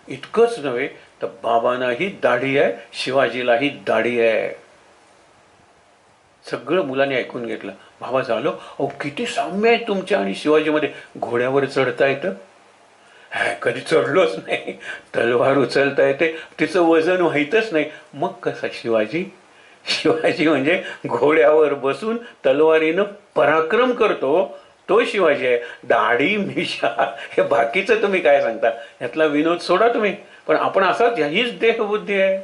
इतकंच नव्हे तर बाबांनाही दाढी आहे, शिवाजीलाही दाढी आहे. सगळं मुलांनी ऐकून घेतलं. बाबा झालो, अहो किती साम्य आहे तुमच्या आणि शिवाजीमध्ये. घोड्यावर चढता येतं? कधी चढलोच नाही. तलवार उचलता येते, तिचं वजन माहीतच नाही. मग कसा शिवाजी? शिवाजी म्हणजे घोड्यावर बसून तलवारीनं पराक्रम करतो, तो शिवाजी आहे. दाढी मिशा हे बाकीचं तुम्ही काय सांगता, यातला विनोद सोडा तुम्ही. पण आपण असाच, हीच देहबुद्धी आहे.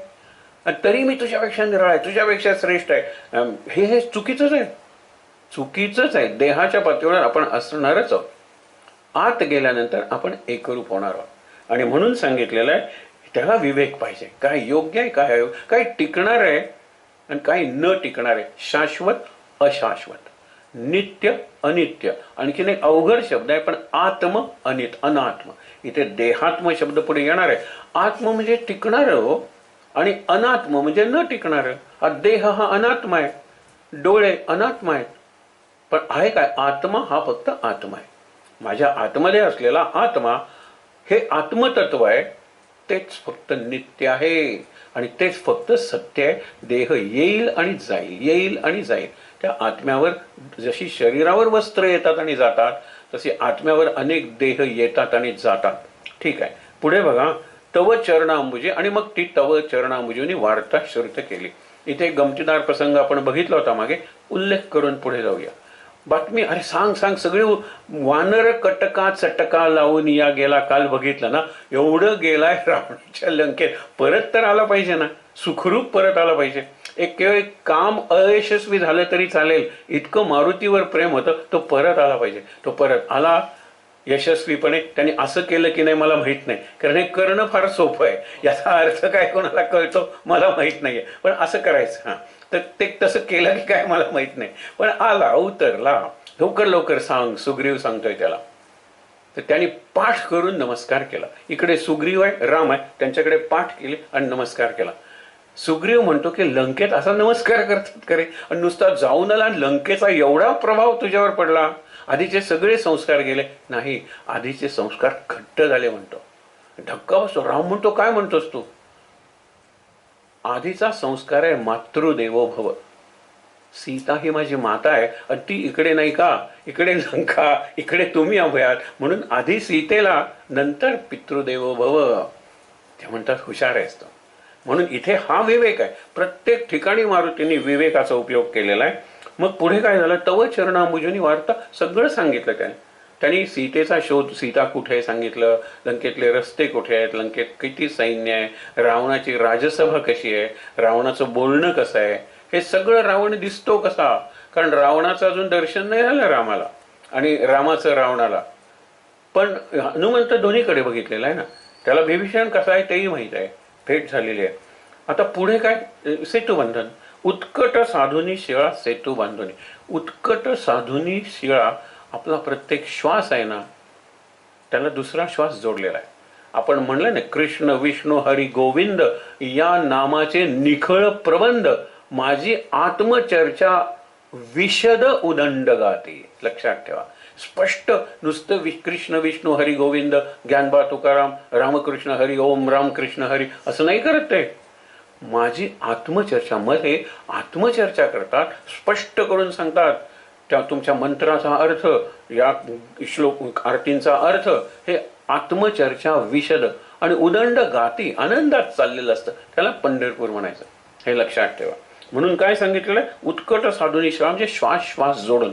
आणि तरी मी तुझ्यापेक्षा निराळ आहे, तुझ्यापेक्षा श्रेष्ठ आहे. हे चुकीचंच आहे. चुकीचंच आहे. देहाच्या पातळीवर आपण असणारच आहोत. आत गेल्यानंतर आपण एकरूप होणार आहोत. आणि म्हणून सांगितलेलं आहे, त्याला विवेक पाहिजे. काय योग्य आहे, काय अयोग्य, काय टिकणार आहे आणि काय न टिकणार आहे. शाश्वत, अशाश्वत, नित्य, अनित्य. आणखीन एक अवघड शब्द आहे, पण आत्म, अनित, अनात्म. इथे देहात्म शब्द पुढे येणार आहे. आत्म म्हणजे टिकणार हो, आणि अनात्म म्हणजे न टिकणार. हा देह हा अनात्मा आहे, डोळे अनात्मा आहेत. पण आहे काय? आत्मा हा फक्त आत्मा आहे. माझ्या आतमध्ये असलेला आत्मा हे आत्मतत्व आहे. तेच फक्त नित्य आहे आणि तेच फक्त सत्य आहे. देह येईल आणि जाईल, येईल आणि जाईल. त्या आत्म्यावर जशी शरीरावर वस्त्र येतात आणि जातात, तशी आत्म्यावर अनेक देह येतात आणि जातात. ठीक आहे, पुढे बघा. तव चरणांबुजे, आणि मग ती तव चरणांबुजेने वार्ता श्रुत केली. इथे एक गमतीदार प्रसंग आपण बघितला होता मागे, उल्लेख करून पुढे जाऊया. बातमी, अरे सांग सांग, सगळे वानर कटका चटका लावून या गेला. काल बघितलं ना, एवढं गेलाय रावणाच्या लंकेत, परत तर आला पाहिजे ना, सुखरूप परत आला पाहिजे. एक केवळ एक काम अयशस्वी झालं तरी चालेल, इतकं मारुतीवर प्रेम होतं, तो परत आला पाहिजे. तो परत आला यशस्वीपणे. त्यांनी असं केलं की नाही मला माहित नाही, कारण हे करणं फार सोपं आहे. याचा अर्थ काय कोणाला कळतो मला माहित नाहीये, पण असं करायचं. हां, तर ते तसं केलं की काय मला माहित नाही, पण आला, उतरला. लवकर लवकर सांग, सुग्रीव सांगतोय त्याला. तर त्यांनी पाठ करून नमस्कार केला. इकडे सुग्रीव आहे, राम आहे, त्यांच्याकडे पाठ केली आणि नमस्कार केला. सुग्रीव म्हणतो की लंकेत असा नमस्कार करतात करे, आणि नुसता जाऊन आला आणि लंकेचा एवढा प्रभाव तुझ्यावर पडला, आधीचे सगळे संस्कार गेले? नाही, आधीचे संस्कार घट्ट झाले म्हणतो. धक्का बसतो. राम म्हणतो काय म्हणतोस तू? आधीचा संस्कार आहे मातृदेवो भव. सीता ही माझी माता आहे आणि ती इकडे नाही का, इकडे लंका, इकडे तुम्ही अभयात, म्हणून आधी सीतेला, नंतर पितृदेवो भव. ते म्हणतात हुशार आहेस तो. म्हणून इथे हा विवेक आहे. प्रत्येक ठिकाणी मारुतींनी विवेकाचा उपयोग केलेला आहे. मग पुढे काय झालं? तव चरणांबुजोनी वार्ता, सगळं सांगितलं त्याने. त्यांनी सीतेचा शोध, सीता कुठे आहे सांगितलं, लंकेतले रस्ते कुठे आहेत, लंकेत किती सैन्य आहे, रावणाची राजसभा कशी आहे, रावणाचं बोलणं कसं आहे, हे सगळं रावण दिसतो कसा. कारण रावणाचं अजून दर्शन नाही झालं रामाला आणि रामाचं रावणाला. पण हनुमंत दोन्हीकडे बघितलेलं आहे ना, त्याला विभीषण कसा आहे तेही माहीत आहे, भेट झालेली आहे. आता पुढे काय? सेतुबंधन. उत्कट साधुनी शिळा सेतू बांधुनी. उत्कट साधुनी शिळा, आपला प्रत्येक श्वास आहे ना, त्याला दुसरा श्वास जोडलेला आहे. आपण म्हणलं ना, कृष्ण विष्णू हरी गोविंद या नामाचे निखळ प्रबंध, माझी आत्मचर्चा विशद उदंड गाते. लक्षात ठेवा, स्पष्ट नुसतं कृष्ण विष्णू हरी गोविंद, ज्ञानबा तुकाराम, रामकृष्ण हरी ओम, रामकृष्ण हरी असं नाही करत ते. माझी आत्मचर्चा, मध्ये आत्मचर्चा करतात, स्पष्ट करून सांगतात. त्या तुमच्या मंत्राचा अर्थ, या श्लोक आरतींचा अर्थ, हे आत्मचर्चा विशद आणि उदंड गाती, आनंदात चाललेलं असतं. त्याला पंढरपूर म्हणायचं, हे लक्षात ठेवा. म्हणून काय सांगितलेलं आहे? उत्कट साधुनी शिळा, म्हणजे श्वास श्वास जोडून.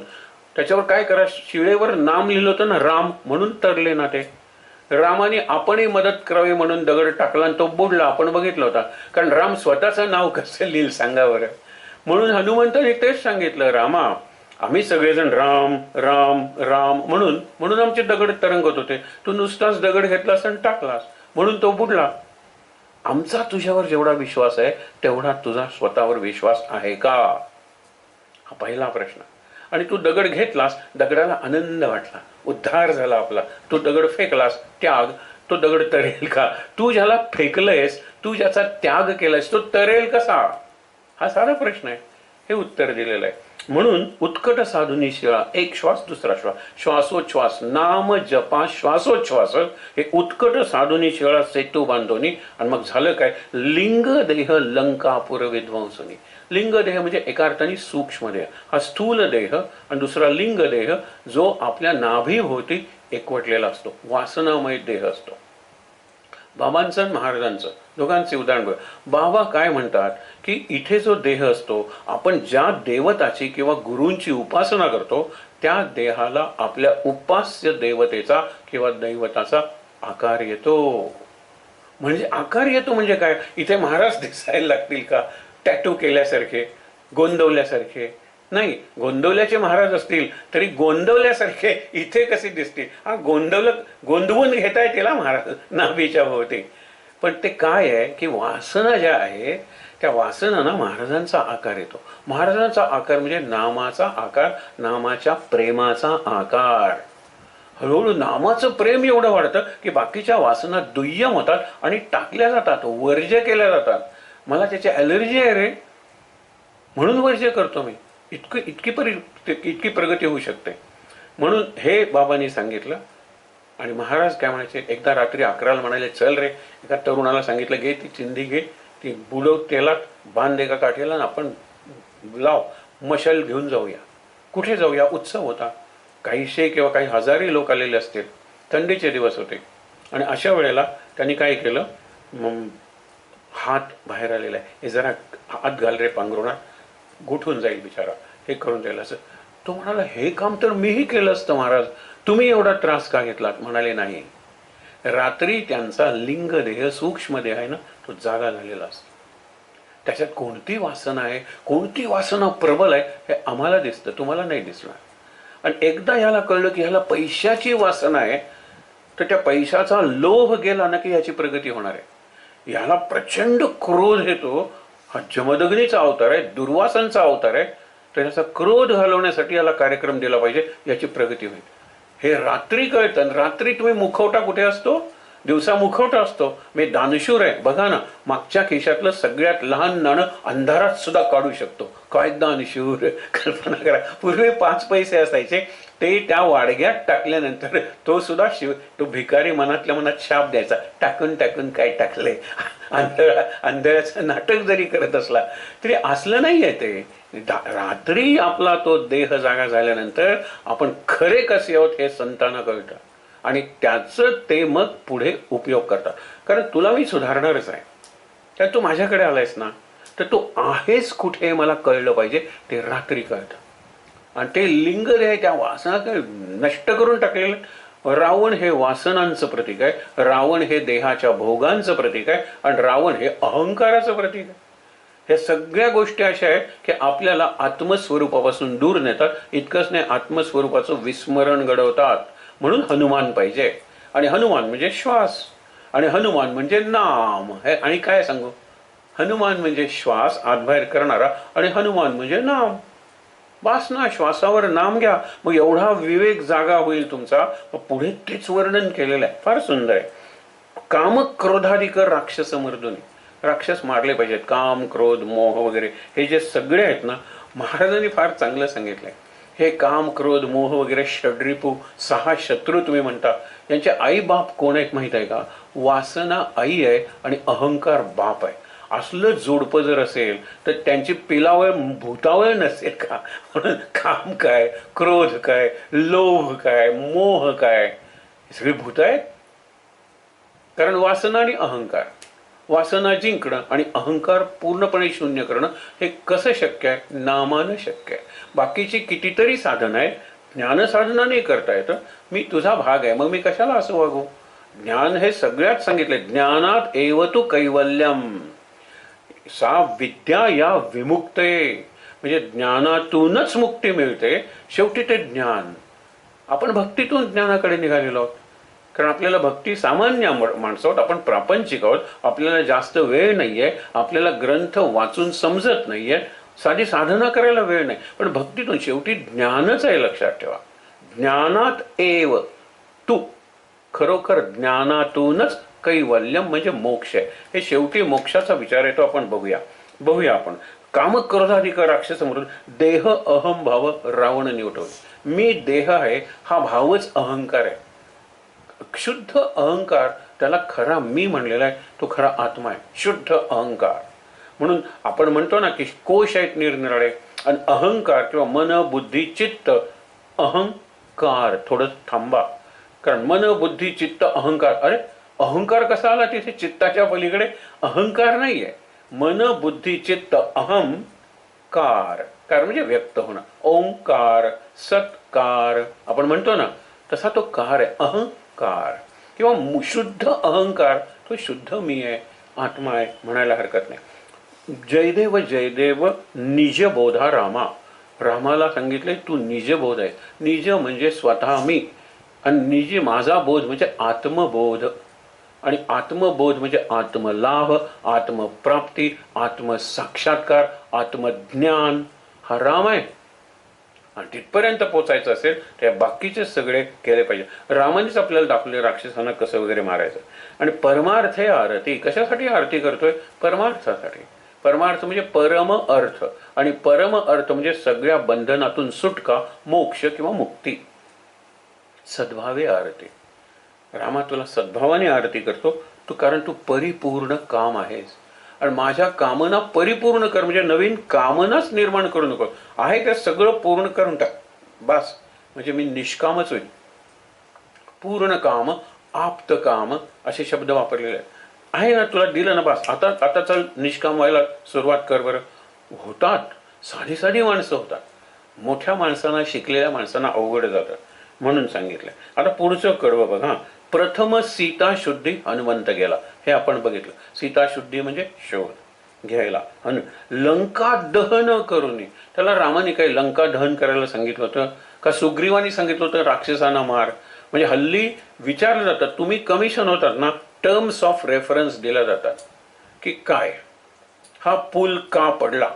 त्याच्यावर काय करा? शिळेवर नाम लिहिलं होतं ना, राम, म्हणून तरले ना ते. रामाने आपणही मदत करावी म्हणून दगड टाकला आणि तो बुडला, आपण बघितलं होता. कारण राम स्वतःचं नाव कसं लिहिल सांगा बरं. म्हणून हनुमंताने तेच सांगितलं, रामा, आम्ही सगळेजण राम राम राम म्हणून म्हणून आमचे दगड तरंगत होते. तू नुसताच दगड घेतलास आणि टाकलास म्हणून तो बुडला. आमचा तुझ्यावर जेवढा विश्वास आहे तेवढा तुझा स्वतःवर विश्वास आहे का? हा पहिला प्रश्न. आणि तू दगड घेतलास, दगडाला आनंद वाटला, उद्धार झाला आपला. तू दगड फेकलास, त्याग, तो दगड तरेल का? तू ज्याला फेकलंयस, तू ज्याचा त्याग केलायस, तो तरेल कसा? हा साधा प्रश्न आहे. हे उत्तर दिलेलं आहे. म्हणून उत्कट साधुनी शिळा, एक श्वास दुसरा श्वास, श्वासोच्छ्वास, नाम जपा श्वासोच्छ्वास, हे उत्कट साधुनी शिळा सेतू बांधोनी. आणि मग झालं काय? लिंग देह लंकापुर विध्वंसनी. लिंग देह म्हणजे एका अर्थाने सूक्ष्म देह, हा स्थूल देह, आणि दुसरा लिंग देह जो आपल्या नाभीभोवती एकवटलेला असतो, वासनामय देह असतो. बाबांचं आणि महाराजांचं दोघांचे उदाहरण बघ. बाबा काय म्हणतात की इथे जो देह असतो, आपण ज्या देवताची किंवा गुरूंची उपासना करतो, त्या देहाला आपल्या उपास्य देवतेचा किंवा दैवताचा आकार येतो. म्हणजे आकार येतो म्हणजे काय? इथे महाराज दिसायला लागतील का टॅटू केल्यासारखे, गोंदवल्यासारखे? नाही, गोंदवल्याचे महाराज असतील तरी गोंदवल्यासारखे इथे कसे दिसतील? हा गोंदवून घेताय त्याला महाराज नाभीच्या भोवती. पण ते काय आहे की वासना ज्या आहे त्या वासनांना महाराजांचा आकार येतो. महाराजांचा आकार म्हणजे नामाचा आकार, नामाच्या प्रेमाचा आकार. हळूहळू नामाचं प्रेम एवढं वाढतं की बाकीच्या वासना दुय्यम होतात आणि टाकल्या जातात, वर्ज्य केल्या जातात. मला त्याची ॲलर्जी आहे रे, म्हणून वर्ज्य करतो मी. इतकी प्रगती होऊ शकते. म्हणून हे बाबांनी सांगितलं. आणि महाराज काय म्हणायचे? एकदा रात्री 11ला म्हणाले, चल रे, एका तरुणाला सांगितलं, घे ती चिंधी, घे ती, बुडव तेलात, बांध एका काठीला, आणि आपण लाव, मशाल घेऊन जाऊया. कुठे जाऊया? उत्सव होता, काहीशे किंवा काही हजारी लोक आलेले असतील, थंडीचे दिवस होते. आणि अशा वेळेला त्यांनी काय केलं? हात बाहेर आलेला आहे, हे जरा हात घाल रे पांघरुणात, गोठून जाईल बिचारा, हे करून जाईल असं. तो म्हणाला, हे काम तर मीही केलं असतं महाराज, तुम्ही एवढा त्रास का घेतलात? म्हणाले, नाही, रात्री त्यांचा लिंगदेह सूक्ष्म देह आहे ना, तो जागा झालेला असतो. त्याच्यात कोणती वासना आहे, कोणती वासना प्रबल आहे, हे आम्हाला दिसतं, तुम्हाला नाही दिसणार. आणि एकदा ह्याला कळलं की ह्याला पैशाची वासना आहे, तर त्या पैशाचा लोभ गेला ना की याची प्रगती होणार आहे. याला प्रचंड क्रोध येतो, हा जमदग्नीचा अवतार आहे, दुर्वासांचा अवतार आहे, तर याचा क्रोध घालवण्यासाठी याला कार्यक्रम दिला पाहिजे, याची प्रगती होईल. हे रात्री कळतं. रात्री तुम्ही मुखवटा कुठे असतो? दिवसा मुखवटा असतो. मी दानशूर आहे, बघा ना, मागच्या खिशातलं सगळ्यात लहान नाणं अंधारात सुद्धा काढू शकतो. काय दानशूर, कल्पना करा. पूर्वी 5 पैसे असायचे, ते त्या वाडग्यात टाकल्यानंतर तो सुद्धा तो भिकारी मनातल्या मनात शाप द्यायचा, टाकून टाकून काय टाकले. आंधळ्याचं नाटक जरी करत असला तरी असलं नाहीये ते. रात्री आपला तो देह जागा झाल्यानंतर आपण खरे कसे आहोत हे संतांना कळतं, आणि त्याचं ते मग पुढे उपयोग करतात. कारण तुला मी सुधारणारच आहे, तर तू माझ्याकडे आलायस ना, तर तू आहेस कुठे मला कळलं पाहिजे, ते रात्री कळतं. आणि ते लिंगदेह त्या वासना नष्ट करून टाकलेलं. रावण हे वासनांचं प्रतीक आहे, रावण हे देहाच्या भोगांचं प्रतीक आहे, आणि रावण हे अहंकाराचं प्रतीक आहे. ह्या सगळ्या गोष्टी अशा आहेत की आपल्याला आत्मस्वरूपापासून दूर नेतात. इतकंच नाही, आत्मस्वरूपाचं विस्मरण घडवतात. म्हणून हनुमान पाहिजे, आणि हनुमान म्हणजे श्वास, आणि हनुमान म्हणजे नाम. हे आणि काय सांगू, हनुमान म्हणजे श्वास आतबाहेर करणारा, आणि हनुमान म्हणजे नाम. बास ना, श्वासावर नाम घ्या, मग एवढा विवेक जागा होईल तुमचा. पुढे तेच वर्णन केलेलं आहे, फार सुंदर आहे. काम क्रोधाधिकर राक्षस मर्दुनी. राक्षस मारले पाहिजेत, काम क्रोध मोह वगैरे हे जे सगळे आहेत ना, महाराजांनी फार चांगलं सांगितलंय. हे काम क्रोध मोह वगैरे षड्रिपू 6 शत्रू तुम्ही म्हणता, यांचे आई बाप कोण आहेत माहित आहे का? वासना आई आहे आणि अहंकार बाप आहे. असलं जोडपं जर असेल तर त्यांची पिलावळ भूतावळ नसेल का? म्हणून काम काय, क्रोध काय, लोभ काय, मोह काय, सगळी भूत आहेत. कारण वासना आणि अहंकार, वासना जिंकणं आणि अहंकार पूर्णपणे शून्य करणं हे कसं शक्य आहे? नामानं शक्य आहे. बाकीची कितीतरी साधन आहेत, ज्ञानसाधना नाही करता येतं. मी तुझा भाग आहे, मग मी कशाला असं वागू? ज्ञान हे सगळ्यात सांगितले, ज्ञानात एव तु कैवल्यम सा विद्या या विमुक्तये. म्हणजे ज्ञानातूनच मुक्ती मिळते. शेवटी ते ज्ञान. आपण भक्तीतून ज्ञानाकडे निघालेलो आहोत. कारण आपल्याला भक्ती सामान्य माणसं आहोत, आपण प्रापंचिक आहोत, आपल्याला जास्त वेळ नाहीये, आपल्याला ग्रंथ वाचून समजत नाहीये, साधी साधना करायला वेळ नाही. पण भक्तीतून शेवटी ज्ञानच आहे, लक्षात ठेवा. ज्ञानात एव तू, खरोखर ज्ञानातूनच कैवल्यम म्हणजे मोक्ष आहे. हे शेवटी मोक्षाचा विचार आहे, तो आपण बघूया आपण. काम क्रोधाधिक राक्षस म्हणून देह अहम भाव रावण निवटवले. मी देह आहे हा भावच अहंकार आहे. शुद्ध अहंकार, त्याला खरा मी म्हणलेला आहे, तो खरा आत्मा आहे, शुद्ध अहंकार. म्हणून आपण म्हणतो ना की कोश आहेत निरनिराळे, आणि अहंकार किंवा मन बुद्धी चित्त अहंकार. थोडं थांबा, कारण मन बुद्धी चित्त अहंकार. अरे अहंकार कसा आला तिथे? चित्ताच्या पलीकडे अहंकार नाहीये. मन बुद्धी चित्त अहम कार. कार म्हणजे व्यक्त होणं. ओंकार सत्कार आपण म्हणतो ना, तसा तो कार आहे, अहंकार किंवा शुद्ध अहंकार. तो शुद्ध मी आहे, आत्मा आहे म्हणायला हरकत नाही. जयदेव जयदेव निजबोधा रामा. रामाला सांगितले तू निजबोध आहे. निज म्हणजे स्वतः मी, आणि निज माझा बोध म्हणजे आत्मबोध, आणि आत्मबोध म्हणजे आत्मलाभ, आत्मप्राप्ती, आत्मसाक्षात्कार, आत्मज्ञान. हा राम आहे. आणि तिथपर्यंत पोचायचं असेल तर बाकीचे सगळे केले पाहिजे. रामानेच आपल्याला दाखवले राक्षसांना कसं वगैरे मारायचं. आणि परमार्थ आहे आरती. कशासाठी आरती करतोय? परमार्थासाठी. परमार्थ म्हणजे परम अर्थ, आणि परम अर्थ म्हणजे सगळ्या बंधनातून सुटका, मोक्ष किंवा मुक्ती. सद्भावे आरती. रामा तुला सद्भावाने आरती करतो तू, कारण तू परिपूर्ण काम आहेस. आणि माझ्या कामना परिपूर्ण कर, म्हणजे नवीन कामनाच निर्माण करू नको. आहे ते सगळं पूर्ण करून टाक, बस. म्हणजे मी निष्कामच होईल. पूर्ण काम, आप्त काम असे शब्द वापरलेले आहेत. आहे ना, तुला दिलं ना, बस आता आता चल निष्काम व्हायला सुरुवात कर बरं. होतात, साधी साधी माणसं होतात. मोठ्या माणसांना, शिकलेल्या माणसांना अवघड जातं, म्हणून सांगितलं. आता पुढचं कडवं बघ. प्रथम सीता शुद्धी हनुमंत गेला, हे आपण बघितलं. सीता शुद्धी म्हणजे शोध घ्यायला. लंका दहन करून, त्याला रामाने काही लंका दहन करायला सांगितलं होतं का सुग्रीवानी सांगितलं होतं राक्षसांना मार? म्हणजे हल्ली विचारलं जातात, तुम्ही कमिशन होतात ना, टर्म्स ऑफ रेफरन्स दिल्या जातात की काय हा पूल का पडला.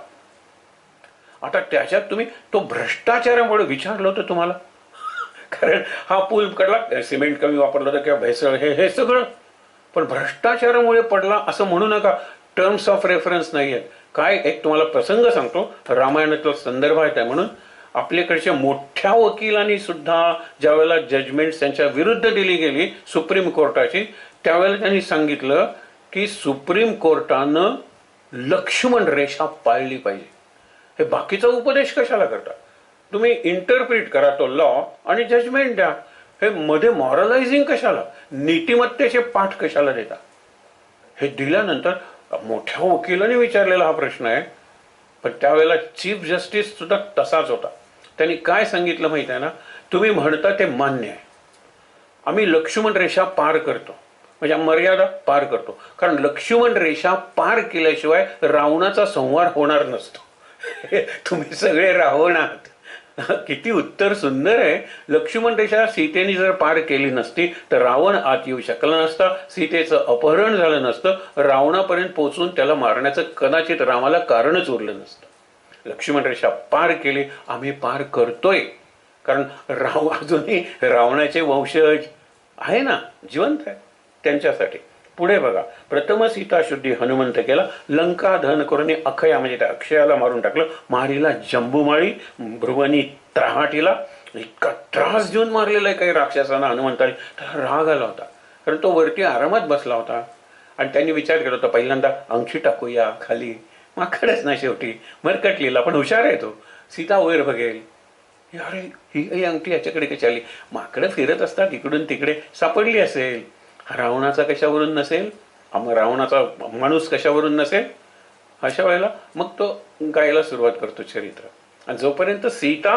आता त्याच्यात तुम्ही तो भ्रष्टाचारामुळे विचारलं होतं तुम्हाला, कारण हा पूल पडला, सिमेंट कमी वापरलं होतं किंवा भेसळ, हे सगळं, पण भ्रष्टाचारामुळे पडला असं म्हणू नका. टर्म्स ऑफ रेफरन्स नाही आहेत. काय, एक तुम्हाला प्रसंग सांगतो, रामायणातला संदर्भ आहे त्या, म्हणून आपल्याकडच्या मोठ्या वकिलांनी सुद्धा ज्या वेळेला जजमेंट त्यांच्या विरुद्ध दिली गेली सुप्रीम कोर्टाची, त्यावेळेला त्यांनी सांगितलं की सुप्रीम कोर्टानं लक्ष्मण रेषा पाळली पाहिजे. हे बाकीचा उपदेश कशाला करता तुम्ही? इंटरप्रिट करा तो लॉ आणि जजमेंट द्या. हे मध्ये मॉरलायझिंग कशाला, नीतिमत्तेचे पाठ कशाला देता? हे दिल्यानंतर मोठ्या वकिलाने विचारलेला हा प्रश्न आहे, पण त्यावेळेला चीफ जस्टिस सुद्धा तसाच होता. त्यांनी काय सांगितलं माहित आहे ना, तुम्ही म्हणता ते मान्य आहे, आम्ही लक्ष्मण रेषा पार करतो, म्हणजे मर्यादा पार करतो, कारण लक्ष्मण रेषा पार केल्याशिवाय रावणाचा संहार होणार नसतो. तुम्ही सगळे रावण आहात. किती उत्तर सुंदर आहे. लक्ष्मण रेषा सीतेने जर पार केली नसती तर रावण आत येऊ शकला नसता, सीतेचं अपहरण झालं नसतं, रावणापर्यंत पोहोचून त्याला मारण्याचं कदाचित रामाला कारणच उरलं नसतं. लक्ष्मण रेषा पार केली, आम्ही पार करतोय, कारण अजूनही रावणाचे वंशज आहे ना, जिवंत आहे, त्यांच्यासाठी. पुढे बघा, प्रथम सीता शुद्धी हनुमंत केला, लंका दहन करून अक्षया म्हणजे त्या अक्षयाला मारून टाकलं, मारीला जंबूमाळी, भ्रुवनी त्राहाटीला. इतका त्रास देऊन मारलेला आहे काही राक्षसांना हनुमंताने. त्याला राग आला होता, कारण तो वरती आरामात बसला होता आणि त्यांनी विचार केला होता पहिल्यांदा अंगठी टाकूया खाली, माकडच ना शेवटी, मरकटलेला पण हुशार आहे तो, सीता वर बघेल, अरे ही अंगठी याच्याकडे कशी आली, माकडं फिरत असतात इकडून तिकडे, सापडली असेल. रावणाचा कशावरून नसेल, रावणाचा माणूस कशावरून नसेल. अशा वेळेला मग तो गायला सुरुवात करतो चरित्र. आणि जोपर्यंत सीता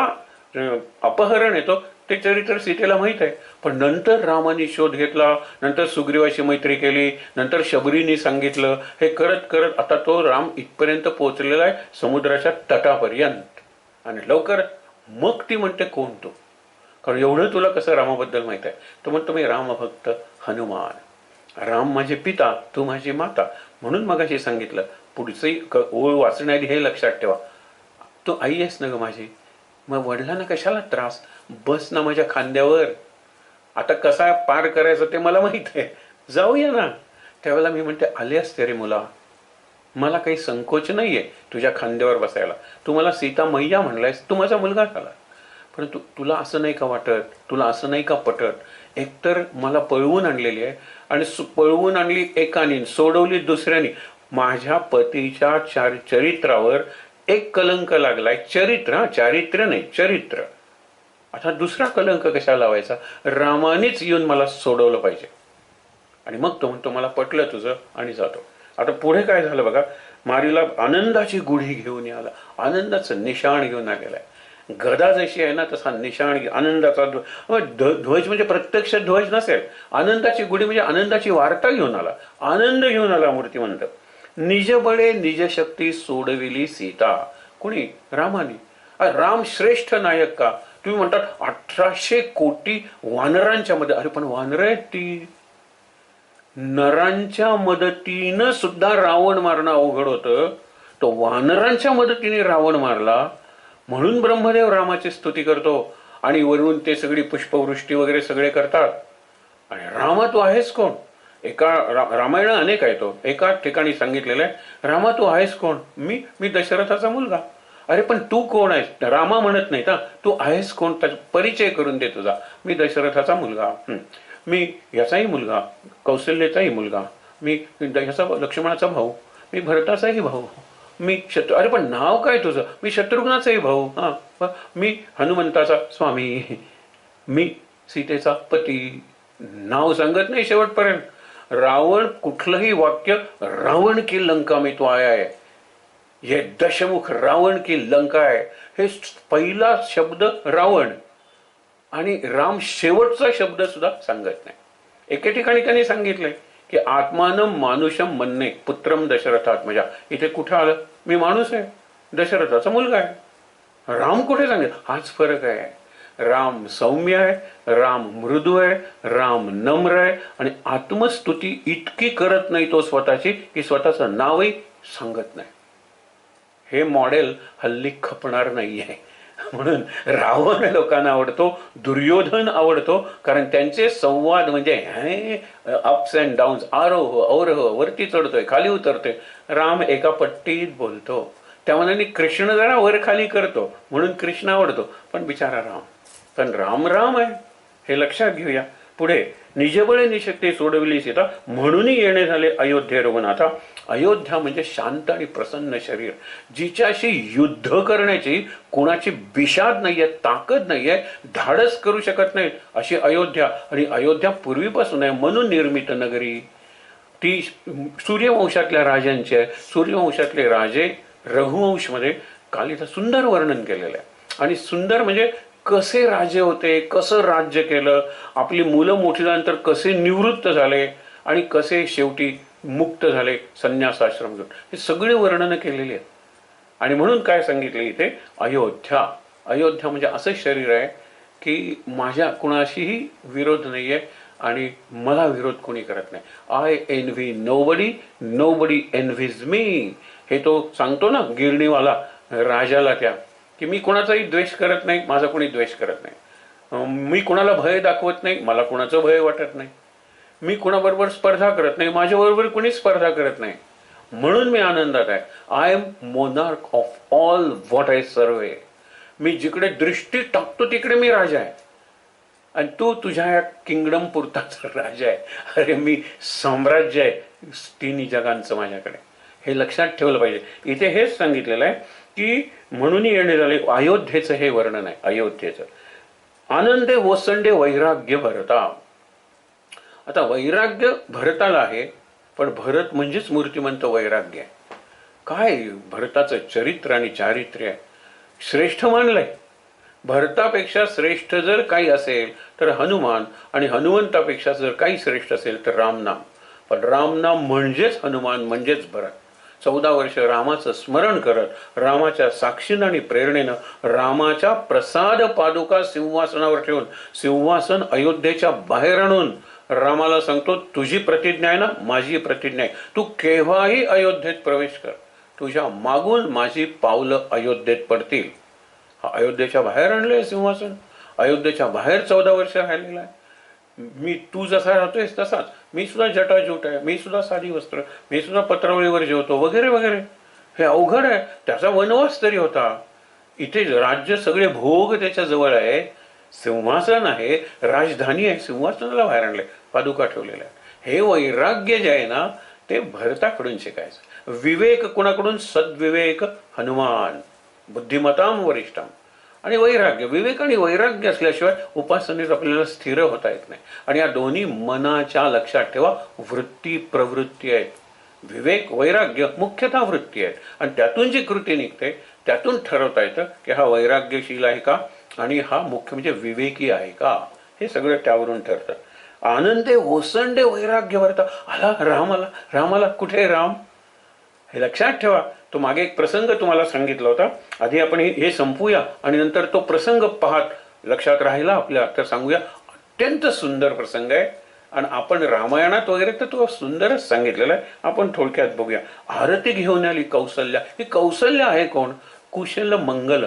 अपहरण येतो ते चरित्र सीतेला माहीत आहे, पण नंतर रामाने शोध घेतला, नंतर सुग्रीवाशी मैत्री केली, नंतर शबरीने सांगितलं, हे करत करत आता तो राम इथपर्यंत पोहोचलेला आहे, समुद्राच्या तटापर्यंत. आणि लवकर मग ती म्हणते कोण तू, कारण एवढं तुला कसं रामाबद्दल माहित आहे. तो म्हणतो मी रामभक्त हनुमान, राम माझे पिता, तू माझी माता. म्हणून मग अशी सांगितलं, पुढची ओळ वाचण्याआधी हे लक्षात ठेवा, तू आई आहेस ना ग माझी, मग वडिलांना कशाला त्रास, बस ना माझ्या खांद्यावर, आता कसा पार करायचं ते मला माहित आहे, जाऊया ना. त्यावेळेला मी म्हणते आले असते रे मुला, मला काही संकोच नाहीये तुझ्या खांद्यावर बसायला, तू मला सीता मैया म्हणलायस, तू माझा मुलगा झाला. पण तुला असं नाही का वाटत, तुला असं नाही का पटत, एकतर मला पळवून आणलेली आहे आणि पळवून आणली एकाने, सोडवली दुसऱ्याने, माझ्या पतीच्या चरित्रावर एक कलंक लागलाय, चारित्र्य नाही चरित्र, आता दुसरा कलंक कशा लावायचा, रामानेच येऊन मला सोडवलं पाहिजे. आणि मग तो म्हणतो मला पटलं तुझं, आणि जातो. आता पुढे काय झालं बघा, मारीला आनंदाची गुढी घेऊन आला, आनंदाचं निशाण घेऊन आलेला आहे. गदा जशी आहे ना तसा निशाण, आनंदाचा ध्वज, म्हणजे प्रत्यक्ष ध्वज नसेल, आनंदाची गुढी म्हणजे आनंदाची वार्ता घेऊन आला, आनंद घेऊन आला मूर्तिमंत. निज बळे निज शक्ती सोडविली सीता, कोणी, रामाने. राम श्रेष्ठ नायक का, तुम्ही म्हणतात 1800 कोटी वानरांच्या मध्ये, अरे पण वानर आहेत ती, नरांच्या मदतीनं सुद्धा रावण मारणं अवघड होतं, तो वानरांच्या मदतीने रावण मारला. म्हणून ब्रह्मदेव रामाची स्तुती करतो आणि वरून ते सगळी पुष्पवृष्टी वगैरे सगळे करतात. आणि रामा तू आहेस कोण, एका रामायण अनेक आहे, तो एका ठिकाणी सांगितलेलं आहे, रामा तू आहेस कोण, मी दशरथाचा मुलगा. अरे पण तू कोण आहेस, रामा म्हणत नाही ना, तू आहेस कोण, त्याचा परिचय करून दे तुझा. मी दशरथाचा मुलगा, मी याचाही मुलगा, कौशल्याचाही मुलगा, मी ह्याचा लक्ष्मणाचा भाऊ, मी भरताचाही भाऊ, मी अरे पण नाव काय तुझं, मी शत्रुघ्नाचाही भाऊ, मी हनुमंताचा स्वामी, मी सीतेचा पती. नाव सांगत नाही शेवटपर्यंत, रावण कुठलंही वाक्य रावण की लंका में तो आया है, ये दशमुख रावण की लंका आहे, हे पहिला शब्द रावण आणि राम शेवटचा शब्द सुद्धा सांगत नाही. एके ठिकाणी त्यांनी सांगितलंय की आत्मानम मानुषम म्हणणे पुत्रम दशरथात्मजा. इथे कुठं आलं, मी माणूस आहे, दशरथाचा मुलगा आहे. राम कुठे सांगेल, हाच फरक आहे. राम सौम्य आहे, राम मृदू आहे, राम नम्र आहे आणि आत्मस्तुती इतकी करत नाही तो स्वतःची की स्वतःचं नावही सांगत नाही. हे मॉडेल हल्ली खपणार नाहीये. म्हणून रावण लोकांना आवडतो, दुर्योधन आवडतो, कारण त्यांचे संवाद म्हणजे अप्स अँड डाऊन्स, आरोह अवरोह, वरती चढतोय खाली उतरतोय. राम एका पट्टीत बोलतो. त्या मनाने कृष्ण जरा वर खाली करतो म्हणून कृष्ण आवडतो, पण बिचारा राम. पण राम राम आहे हे लक्षात घेऊया. पुढे निजबळे निशक्ती सोडविली सीता, म्हणून येणे झाले अयोध्ये रघुनाथा. अयोध्या म्हणजे शांत आणि प्रसन्न शरीर, जिच्याशी युद्ध करण्याची कोणाची बिशाद नाहीये, ताकद नाहीये, धाडस करू शकत नाही अशी अयोध्या. आणि अयोध्या पूर्वीपासून आहे म्हणून निर्मित नगरी. ती सूर्यवंशातल्या राजांची आहे. सूर्यवंशातले राजे रघुवंशमध्ये कालिदास सुंदर वर्णन केलेलं आहे. आणि सुंदर म्हणजे कसे राजे होते, कसं राज्य केलं, आपली मुलं मोठी झाल्यानंतर कसे निवृत्त झाले आणि कसे शेवटी मुक्त झाले संन्यासाश्रम घेऊन, हे सगळे वर्णनं केलेली आहेत. आणि म्हणून काय सांगितले इथे, अयोध्या. अयोध्या म्हणजे असं शरीर आहे की माझ्या कुणाशीही विरोध नाही आहे आणि मला विरोध कोणी करत नाही. आय एनव्ही नोबडी, नोबडी एनव्हीज मी. हे तो सांगतो ना गिरणीवाला राजाला त्या, की मी कोणाचाही द्वेष करत नाही, माझा कोणी द्वेष करत नाही. मी कोणाला भय दाखवत नाही, मला कोणाचं भय वाटत नाही. मी कोणाबरोबर स्पर्धा करत नाही, माझ्याबरोबर कोणी स्पर्धा करत नाही, म्हणून मी आनंदात आहे. I am monarch of all what I survey. मी जिकडे दृष्टी टाकतो तिकडे मी राजा आहे आणि तू तुझ्या या किंगडम पुरताचा राजा आहे. अरे मी साम्राज्य आहे तिन्ही जगांचं माझ्याकडे. हे लक्षात ठेवलं पाहिजे. इथे हेच सांगितलेलं आहे की म्हणून येणे झाले. अयोध्येचं हे वर्णन आहे. अयोध्येचं आनंदे ओसंडे वैराग्य भरता. आता वैराग्य भरताला आहे, पण भरत म्हणजेच मूर्तिमंत वैराग्य आहे. काय भरताचं चरित्र आणि चारित्र्य आहे, श्रेष्ठ मानलंय. भरतापेक्षा श्रेष्ठ जर काही असेल तर हनुमान, आणि हनुमंतापेक्षा जर काही श्रेष्ठ असेल तर रामनाम. पण रामनाम म्हणजेच हनुमान म्हणजेच भरत. 14 वर्ष रामाचं स्मरण करत, रामाच्या साक्षीनं आणि प्रेरणेनं, रामाच्या प्रसाद पादुका सिंहासनावर ठेवून, सिंहासन अयोध्येच्या बाहेर आणून रामाला सांगतो, तुझी प्रतिज्ञा आहे ना, माझी प्रतिज्ञा आहे, तू केव्हाही अयोध्येत प्रवेश कर, तुझ्या मागून माझी पावलं अयोध्येत पडतील. हा अयोध्येच्या बाहेर आणलंय सिंहासन, अयोध्येच्या बाहेर 14 वर्ष राहिलेला आहे. मी तू जसा राहतोयस तसाच मी सुद्धा जटाजूट आहे, मी सुद्धा साधी वस्त्र, मी सुद्धा पत्रावळीवर जेवतो वगैरे वगैरे. हे अवघड आहे. त्याचा वनवास तरी होता. इथे राज्य सगळे भोग त्याच्या जवळ आहे, सिंहासन आहे, राजधानी आहे, सिंहासनाला बाहेर आणले, पादुका ठेवलेल्या आहे. हे वैराग्य जे आहे ना ते भरताकडून शिकायचं. विवेक कोणाकडून? सद्विवेक हनुमान, बुद्धिमताम वरिष्ठाम. आणि वैराग्य, विवेक आणि वैराग्य असल्याशिवाय उपासनेत आपल्याला स्थिर होता येत नाही. आणि या दोन्ही मनाच्या लक्षात ठेवा वृत्ती प्रवृत्ती आहेत. विवेक वैराग्य मुख्यतः वृत्ती आहेत आणि त्यातून जी कृती निघते त्यातून ठरवता येतं की हा वैराग्यशील आहे का आणि हा मुख्य म्हणजे विवेकी आहे का. हे सगळं त्यावरून ठरतं. आनंदे ओसंडे वैराग्य भरता. आला रामाला, रामाला कुठे राम हे लक्षात ठेवा. तो मागे एक प्रसंग तुम्हाला सांगितला होता. आधी आपण हे संपूया आणि नंतर तो प्रसंग पाहत लक्षात राहिला आपल्या तर सांगूया. अत्यंत सुंदर प्रसंग आहे आणि आपण रामायणात वगैरे तर तो सुंदरच सांगितलेला आहे. आपण थोडक्यात बघूया. आरती घेऊन आली कौसल्या. ही कौसल्या आहे कोण? कुशल मंगल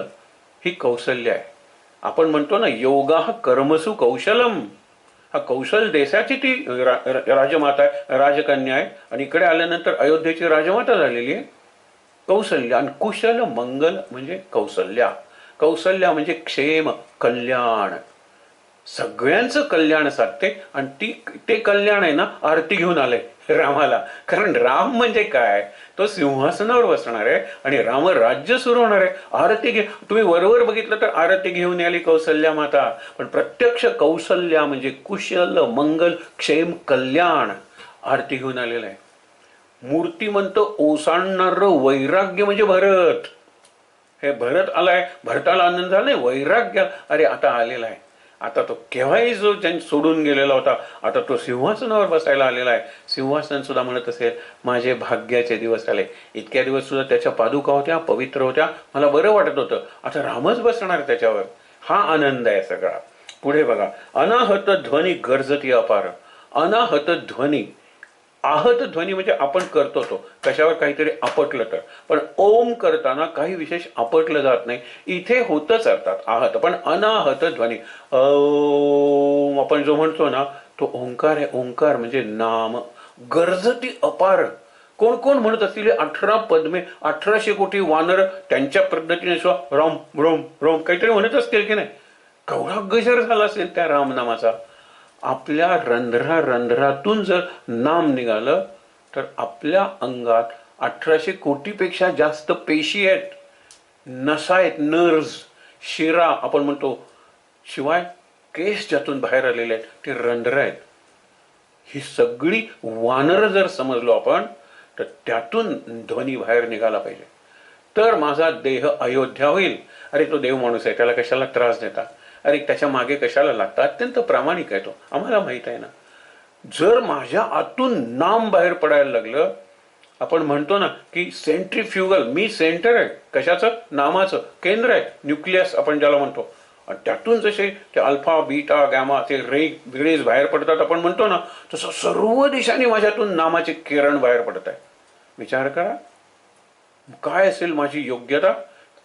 ही कौसल्या आहे. आपण म्हणतो ना योगा कर्मसु कौशलम. हा कौशल देशाची ती राजमाता आहे, राजकन्या आहे. आणि इकडे आल्यानंतर अयोध्येची राजमाता झालेली आहे कौसल्या. आणि कुशल मंगल म्हणजे कौसल्या. कौसल्या म्हणजे क्षेम, कल्याण, सगळ्यांचं कल्याण साधते. आणि ते कल्याण आहे ना आरती घेऊन आलंय रामाला. कारण राम म्हणजे काय, तो सिंहासनावर बसणार आहे आणि राम राज्य सुरू होणार आहे. आरती घे. तुम्ही वरवर बघितलं तर आरती घेऊन आली कौसल्या माता, पण प्रत्यक्ष कौसल्या म्हणजे कुशल मंगल क्षेम कल्याण. आरती घेऊन आलेला आहे. मूर्तिमंत ओसाणणार वैराग्य म्हणजे भरत. हे भरत आलाय, भरताला आनंद झाला नाही, वैराग्य अरे आता आलेला आहे. आता तो केव्हाही जो ज्यांनी सोडून गेलेला होता, आता तो सिंहासनावर बसायला आलेला आहे. सिंहासन सुद्धा म्हणत असेल माझे भाग्याचे दिवस आले. इतक्या दिवस सुद्धा त्याच्या पादुका होत्या, पवित्र होत्या, मला बरं वाटत होतं, आता रामच बसणार त्याच्यावर. हा आनंद आहे सगळा. पुढे बघा, अनाहत ध्वनी गर्जती अपार. अनाहत ध्वनी, आहत ध्वनी म्हणजे आपण करतो तो कशावर काहीतरी आपटलं तर, पण ओम करताना काही विशेष आपटलं जात नाही, इथे होतच अर्थात आहत. पण अनाहत ध्वनी ओम आपण जो म्हणतो ना तो ओंकार आहे. ओंकार म्हणजे नाम. गर्जती अपार. कोण कोण म्हणत असतील 18 पद्मे, 1800 कोटी वानर त्यांच्या पद्धतीने राम रोम रोम काहीतरी म्हणत असतील की नाही. केवढा गजर झाला असेल त्या रामनामाचा. आपल्या रंध्रातून जर नाम निघालं तर आपल्या अंगात 1800 कोटीपेक्षा जास्त पेशी आहेत, नसा आहेत, नर्व्स, शिरा आपण म्हणतो, शिवाय केस ज्यातून बाहेर आलेले आहेत ते रंध्र आहेत. ही सगळी वानर जर समजलो आपण तर त्यातून ध्वनी बाहेर निघाला पाहिजे, तर माझा देह अयोध्या होईल. अरे तो देव माणूस आहे, त्याला कशाला त्रास देता, अरे त्याच्या मागे कशाला लागतं, अत्यंत प्रामाणिक आहे तो, आम्हाला माहित आहे ना. जर माझ्या आतून नाम बाहेर पडायला लागलं, आपण म्हणतो ना की सेंट्रीफ्युगल, मी सेंटर आहे कशाचं, नामाचं केंद्र आहे, न्यूक्लियस आपण ज्याला म्हणतो, आणि त्यातून जसे ते अल्फा बीटा गॅमा ते रेज बाहेर पडतात आपण म्हणतो ना, तसं सर्व दिशांनी माझ्यातून नामाचे किरण बाहेर पडत आहे. विचार करा काय असेल माझी योग्यता.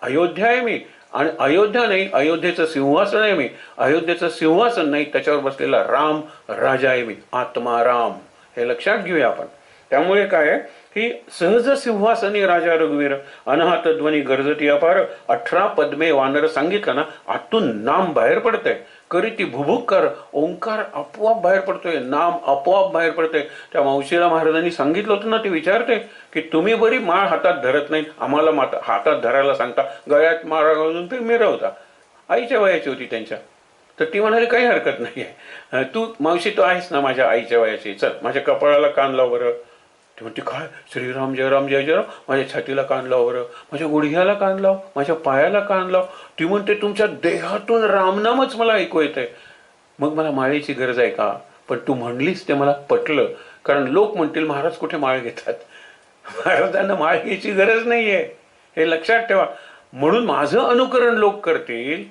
अयोध्या आहे मी, आणि अयोध्या नाही, अयोध्येचं सिंहासन आहे मी. अयोध्येचं सिंहासन नाही, त्याच्यावर बसलेला राम राजा आहे मी, आत्मा राम. हे लक्षात घेऊया आपण. त्यामुळे काय आहे की सहज सिंहासनी राजा रघुवीर, अनाहत ध्वनी गर्जती अपार. 18 पद्मे वानर सांगितलं ना, आतून नाम बाहेर पडतंय. करीती भुभुक्कार, ओंकार आपोआप बाहेर पडतोय, नाम आपोआप बाहेर पडतंय. त्या मावशीला महाराजांनी सांगितलं होतं ना, ते विचारते की तुम्ही बरी माळ हातात धरत नाही, आम्हाला हातात धरायला सांगता, गळ्यात माळा घालून ते मिरवता. आईच्या वयाची होती त्यांच्या, तर ती म्हणाली काही हरकत नाही आहे, तू मावशी तू आहेस ना माझ्या आईच्या वयाची, चल माझ्या कपाळाला कान लाव बरं. ती म्हणते काय, श्रीराम जय राम जय जय राम, माझ्या छातीला कान लाव बरं, माझ्या गुडघ्याला कान लाव, माझ्या पायाला कान लाव. ती म्हणते तुमच्या देहातून रामनामच मला ऐकू येतंय. मग मला माळेची गरज आहे का? पण तू म्हणलीस ते मला पटलं, कारण लोक म्हणतील महाराज कुठे माळ घेतात. महाराजांना माळ घ्यायची गरज नाहीये, हे लक्षात ठेवा. म्हणून माझं अनुकरण लोक करतील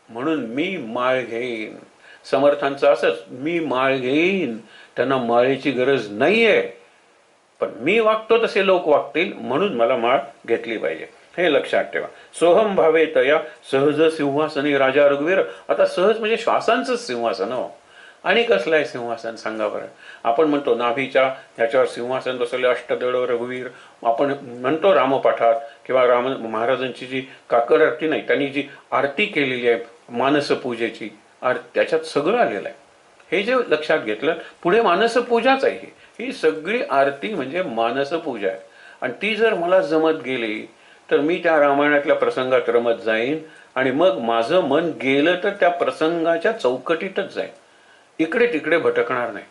म्हणून मी माळ घेईन. समर्थांचं असंच, मी माळ घेईन, त्यांना माळेची गरज नाहीये, पण मी वागतो तसे लोक वागतील म्हणून मला माळ घेतली पाहिजे, हे लक्षात ठेवा. सोहम भावे तया सहज सिंहासनी राजा रघुवीर. आता सहज म्हणजे श्वासांचं सिंहासन हो. आणि कसलं आहे सिंहासन सांगा बरं. आपण म्हणतो नाभीच्या ह्याच्यावर सिंहासन बसवले अष्टदळ रघुवीर, आपण म्हणतो रामपाठात, किंवा राम महाराजांची जी काकर आरती नाही, त्यांनी जी आरती केलेली आहे मानसपूजेची, त्याच्यात सगळं आलेलं आहे. हे जे लक्षात घेतलं, पुढे मानसपूजाच आहे ही सगळी आरती म्हणजे मानसपूजा आहे. आणि ती जर मला जमत गेली तर मी त्या रामायणातल्या प्रसंगात रमत जाईन, आणि मग माझं मन गेलं तर त्या प्रसंगाच्या चौकटीतच जाईन, इकडे तिकडे भटकणार नाही.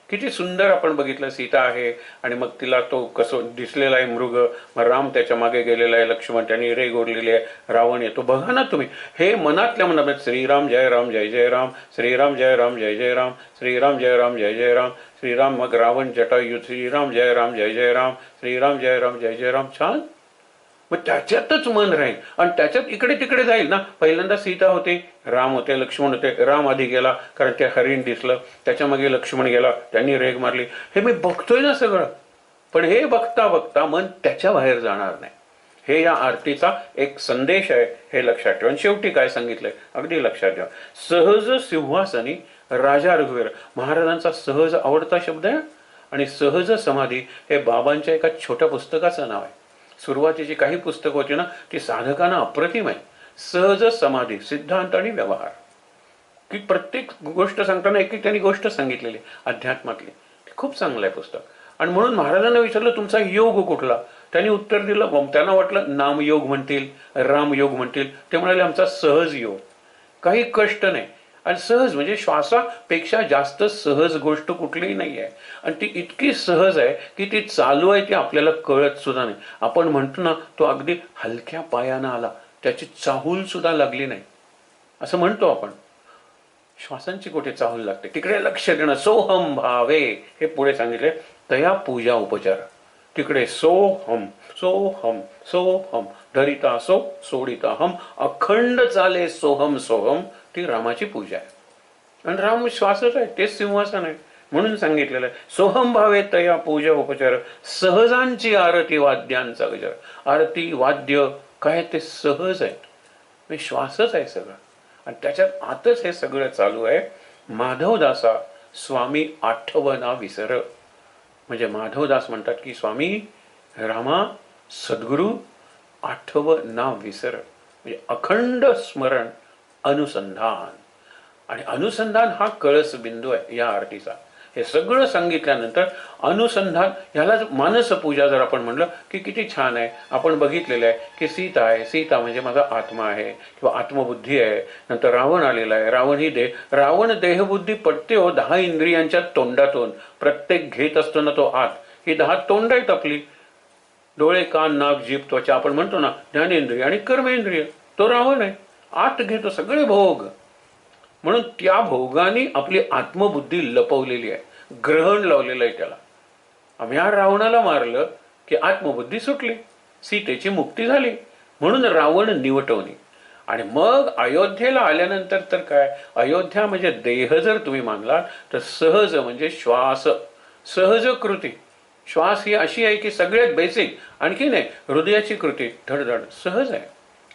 किती सुंदर आपण बघितलं, सीता आहे आणि मग तिला तो कसं दिसलेला आहे मृग, मग राम त्याच्या मागे गेलेला आहे, लक्ष्मण त्यांनी रेग ओढलेली आहे, रावण येतो. बघा ना तुम्ही, हे मनातल्या मनात श्रीराम जय राम जय जय राम, श्रीराम जय राम जय जय राम, श्रीराम जय राम जय जय राम, श्रीराम, मग रावण जटायू, श्रीराम जय राम जय जय राम, श्रीराम जय राम जय जय राम. छान. मग त्याच्यातच मन राहील आणि त्याच्यात इकडे तिकडे जाईल ना. पहिल्यांदा सीता होते, राम होते, लक्ष्मण होते. राम आधी गेला कारण ते हरिण दिसलं, त्याच्या मागे लक्ष्मण गेला, त्यांनी रेग मारली. हे मी बघतोय ना सगळं, पण हे बघता बघता मन त्याच्या बाहेर जाणार नाही. हे या आरतीचा एक संदेश आहे, हे लक्षात ठेवा. शेवटी काय सांगितलंय अगदी लक्षात ठेवा. सहज सिंहासनी राजा रघुवीर. महाराजांचा सहज आवडता शब्द आहे. आणि सहज समाधी हे बाबांच्या एका छोट्या पुस्तकाचं नाव आहे. सुरुवातीची काही पुस्तकं होती ना, ती साधकांना अप्रतिम आहे. सहज समाधी, सिद्धांत आणि व्यवहार, की प्रत्येक गोष्ट सांगताना एक एक त्यांनी गोष्ट सांगितलेली अध्यात्मातली. खूप चांगलं आहे पुस्तक. आणि म्हणून महाराजांना विचारलं तुमचा योग कुठला, त्यांनी उत्तर दिलं. त्यांना वाटलं नामयोग म्हणतील, रामयोग म्हणतील. ते म्हणाले आमचा सहज योग, काही कष्ट नाही. आणि सहज म्हणजे श्वासापेक्षा जास्त सहज गोष्ट कुठलीही नाही आहे. आणि ती इतकी सहज आहे की ती चालू आहे ती आपल्याला कळत सुद्धा नाही. आपण म्हणतो ना, तो अगदी हलक्या पायानं आला, त्याची चाहूल सुद्धा लागली नाही असं म्हणतो आपण. श्वासांची कुठे चाहूल लागते, तिकडे लक्ष देणं. सोहम भावे हे पुढे सांगितले, तया पूजा उपचार. तिकडे सोहम सोहम सोहम, धरिता सो सोडिता हम, अखंड चाले सोहम सोहम, ती रामाची पूजा आहे. आणि राम श्वासच आहे, तेच सिंहासन आहे. म्हणून सांगितलेलं आहे सोहम भावे तया पूजा उपचार, सहजांची आरती वाद्यांचा गजर. आरती वाद्य काय ते सहज आहेत, म्हणजे श्वासच आहे सगळं. आणि त्याच्यात आतच हे सगळं चालू आहे. माधवदासा स्वामी आठवना विसर. म्हणजे माधवदास म्हणतात की स्वामी रामा सद्गुरु आठव ना विसर, म्हणजे अखंड स्मरण अनुसंधान. आणि अनुसंधान हा कळस बिंदू आहे या आरतीचा. हे सगळं सांगितल्यानंतर अनुसंधान, ह्यालाच मानसपूजा जर आपण म्हणलं की किती छान आहे. आपण बघितलेलं आहे की सीता आहे, सीता म्हणजे माझा आत्मा आहे किंवा आत्मबुद्धी आहे. नंतर रावण आलेला आहे, रावण ही रावण देहबुद्धी पडते हो 10 इंद्रियांच्या तोंडातून. प्रत्येक घेत असतो ना तो आत, ही 10 तोंड आहेत आपली, डोळे कान नाक जीभ त्वचा, आपण म्हणतो ना ज्ञानेंद्रिय आणि कर्मेंद्रिय. तो रावण आहे, आत घेतो सगळे भोग. म्हणून त्या भोगाने आपली आत्मबुद्धी लपवलेली आहे, ग्रहण लावलेलं आहे त्याला. आम्ही या रावणाला मारलं की आत्मबुद्धी सुटली, सीतेची मुक्ती झाली. म्हणून रावण निवटवणी. आणि मग अयोध्येला आल्यानंतर तर काय, अयोध्या म्हणजे देह जर तुम्ही मानला तर सहज म्हणजे श्वास, सहज कृती. श्वास ही अशी आहे की सगळ्यात बेसिक, आणखी नाही हृदयाची कृती धडधड सहज आहे,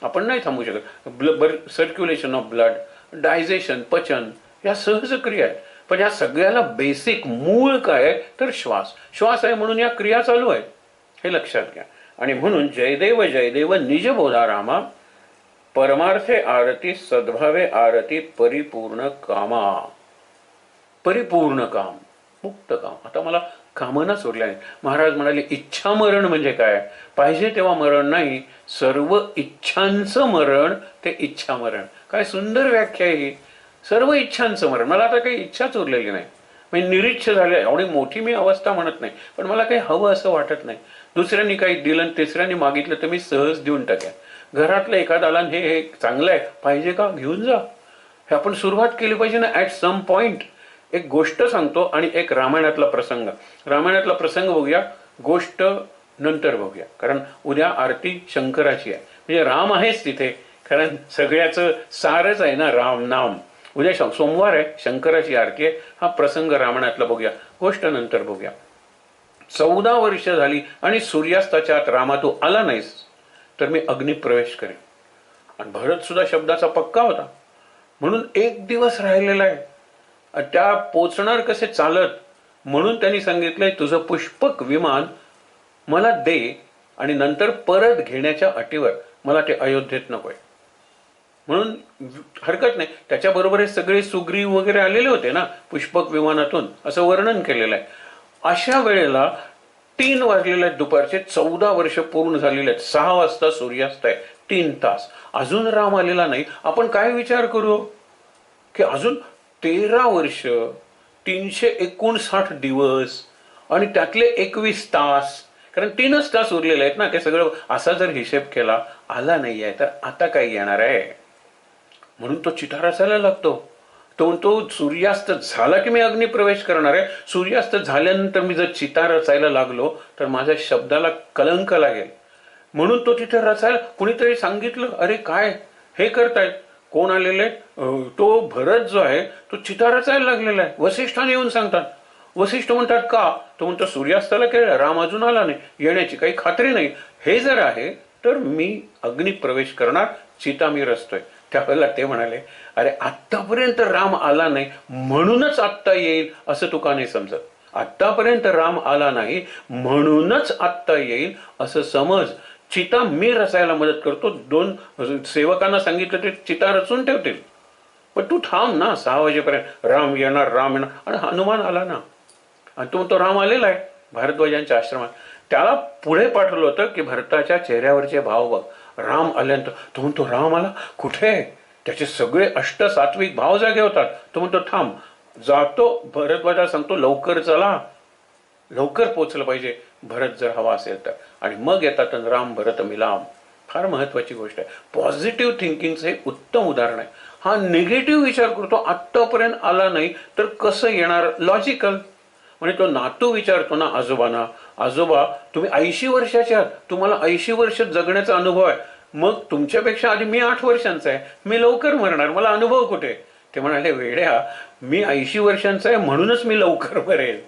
आपण नाही थांबू शकत. सर्क्युलेशन ऑफ ब्लड, डायजेशन पचन, या सहज क्रिया आहेत. पण या सगळ्याला बेसिक मूळ काय आहे तर श्वास. श्वास आहे म्हणून या क्रिया चालू आहेत, हे लक्षात घ्या. आणि म्हणून जयदेव निज बोधा रामा, परमार्थे आरती सद्भावे आरती परिपूर्ण कामा. परिपूर्ण काम, मुक्त काम. आता मला कामना सोडल्या नाही. महाराज म्हणाले इच्छा मरण म्हणजे काय, पाहिजे तेव्हा मरण नाही, सर्व इच्छांचं मरण ते इच्छा मरण. काय सुंदर व्याख्या आहे ही. सर्व इच्छांचं मरण. मला आता काही इच्छाच उरलेली नाही, म्हणजे निरीच्छ झाले. एवढी मोठी मी अवस्था म्हणत नाही, पण मला काही हवं असं वाटत नाही. दुसऱ्यांनी काही दिलं, तिसऱ्यांनी मागितलं तर मी सहज देऊन टाक्या. घरातलं एखादा हे चांगलं आहे, पाहिजे का घेऊन जा. हे आपण सुरुवात केली पाहिजे ना ॲट सम पॉइंट. एक गोष्ट सांगतो आणि एक रामायणातला प्रसंग. रामायणातला प्रसंग बघूया, गोष्ट नंतर बघूया, कारण उद्या आरती शंकराची आहे. म्हणजे राम आहेच तिथे, कारण सगळ्याचं सारच आहे ना राम नाम. उद्या सोमवार आहे, शंकराची आरती आहे. हा प्रसंग रामायणातला बघूया, गोष्ट नंतर बघूया. 14 वर्ष झाली आणि सूर्यास्ताच्या आत रामा तू आला नाहीस तर मी अग्नी प्रवेश करेन. आणि भरत सुद्धा शब्दाचा पक्का होता, म्हणून 1 दिवस राहिलेला आहे. त्या पोचणार कसे चालत, म्हणून त्यांनी सांगितलंय तुझं पुष्पक विमान मला दे आणि नंतर परत घेण्याच्या अटीवर, मला ते अयोध्येत नकोय. म्हणून हरकत नाही, त्याच्याबरोबर हे सगळे सुग्रीव वगैरे आलेले होते ना पुष्पक विमानातून, असं वर्णन केलेलं आहे. अशा वेळेला 3 वाजलेले आहेत दुपारचे, 14 वर्ष पूर्ण झालेले आहेत. 6 वाजता सूर्यास्त आहे, 3 तास. अजून राम आलेला नाही. आपण काय विचार करू की अजून 13 वर्ष 359 दिवस आणि त्यातले 21 तास, कारण 3च तास उरलेले आहेत ना. ते सगळं असा जर हिशेब केला, आला नाही आहे तर आता काय येणार आहे. म्हणून तो चितार असायला लागतो. तो सूर्यास्त झाला की मी अग्निप्रवेश करणार आहे. सूर्यास्त झाल्यानंतर मी जर चितार रचायला लागलो तर माझ्या शब्दाला कलंक लागेल. म्हणून तो तिथे रचायला, कुणीतरी सांगितलं अरे काय हे करतायत, कोण आलेले, तो भरत जो आहे तो चितार रचायला लागलेला आहे. वसिष्ठाने येऊन सांगतात. वसिष्ठ म्हणतात का, तो म्हणतो सूर्यास्ताला केलं, राम अजून आला नाही, येण्याची काही खात्री नाही. हे जर आहे तर मी अग्निप्रवेश करणार, चिता मी रचतोय. त्यावेळेला ते म्हणाले अरे आत्तापर्यंत राम आला नाही म्हणूनच आत्ता येईल असं तुका नाही समजत. आत्तापर्यंत राम आला नाही म्हणूनच आत्ता येईल असं समज. चिता मी रचायला मदत करतो. 2 सेवकांना सांगितलं ते चिता रचून ठेवतील, पण तू थांब ना 6 वाजेपर्यंत. राम येणार, राम येणार. आणि हनुमान आला ना, आणि तो राम आलेला आहे भारद्वाजांच्या आश्रमात. त्याला पुढे पाठवलं होतं की भरताच्या चेहऱ्यावरचे भाव बघ, राम आल्यानंतर तो म्हणतो राम आला कुठे, त्याचे सगळे अष्टसात्विक भाव जागे होतात. तो म्हणतो थांब, जातो भरद्वाजाला सांगतो लवकर चला, लवकर पोचलं पाहिजे भरत जर हवा असेल तर. आणि मग येतात राम भरत मिलाम. फार महत्वाची गोष्ट आहे. पॉझिटिव्ह थिंकिंगचं हे उत्तम उदाहरण आहे. हा निगेटिव्ह विचार करतो, आत्तापर्यंत आला नाही तर कसं येणार, लॉजिकल. म्हणजे तो नातू विचारतो ना आजोबांना, आजोबा तुम्ही 80 वर्षाचे आहात, तुम्हाला 80 वर्ष जगण्याचा अनुभव आहे, मग तुमच्यापेक्षा आधी मी 8 वर्षांचा आहे, मी लवकर मरणार, मला अनुभव कुठे. ते म्हणाले वेड्या, मी 80 वर्षांचा आहे म्हणूनच मी लवकर मरेल.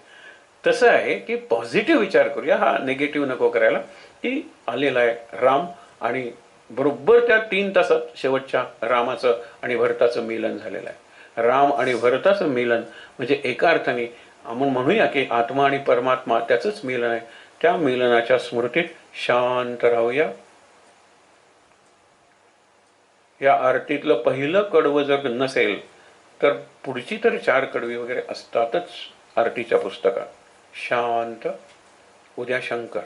तसं आहे की पॉझिटिव्ह विचार करूया, हा निगेटिव्ह नको करायला. की आलेला आहे राम आणि बरोबर त्या 3 तासात शेवटच्या रामाचं आणि भरताचं मिलन झालेलं आहे. राम आणि भरताचं मिलन म्हणजे एका अर्थाने आपण म्हणूया की आत्मा आणि परमात्मा त्याचंच मिलन आहे. त्या मिलनाच्या स्मृतीत शांत राहूया. या आरतीतलं पहिलं कडवं जर नसेल तर पुढची तर 4 कडवी वगैरे असतातच आरतीच्या पुस्तकात. शांत. उद्या शंकर.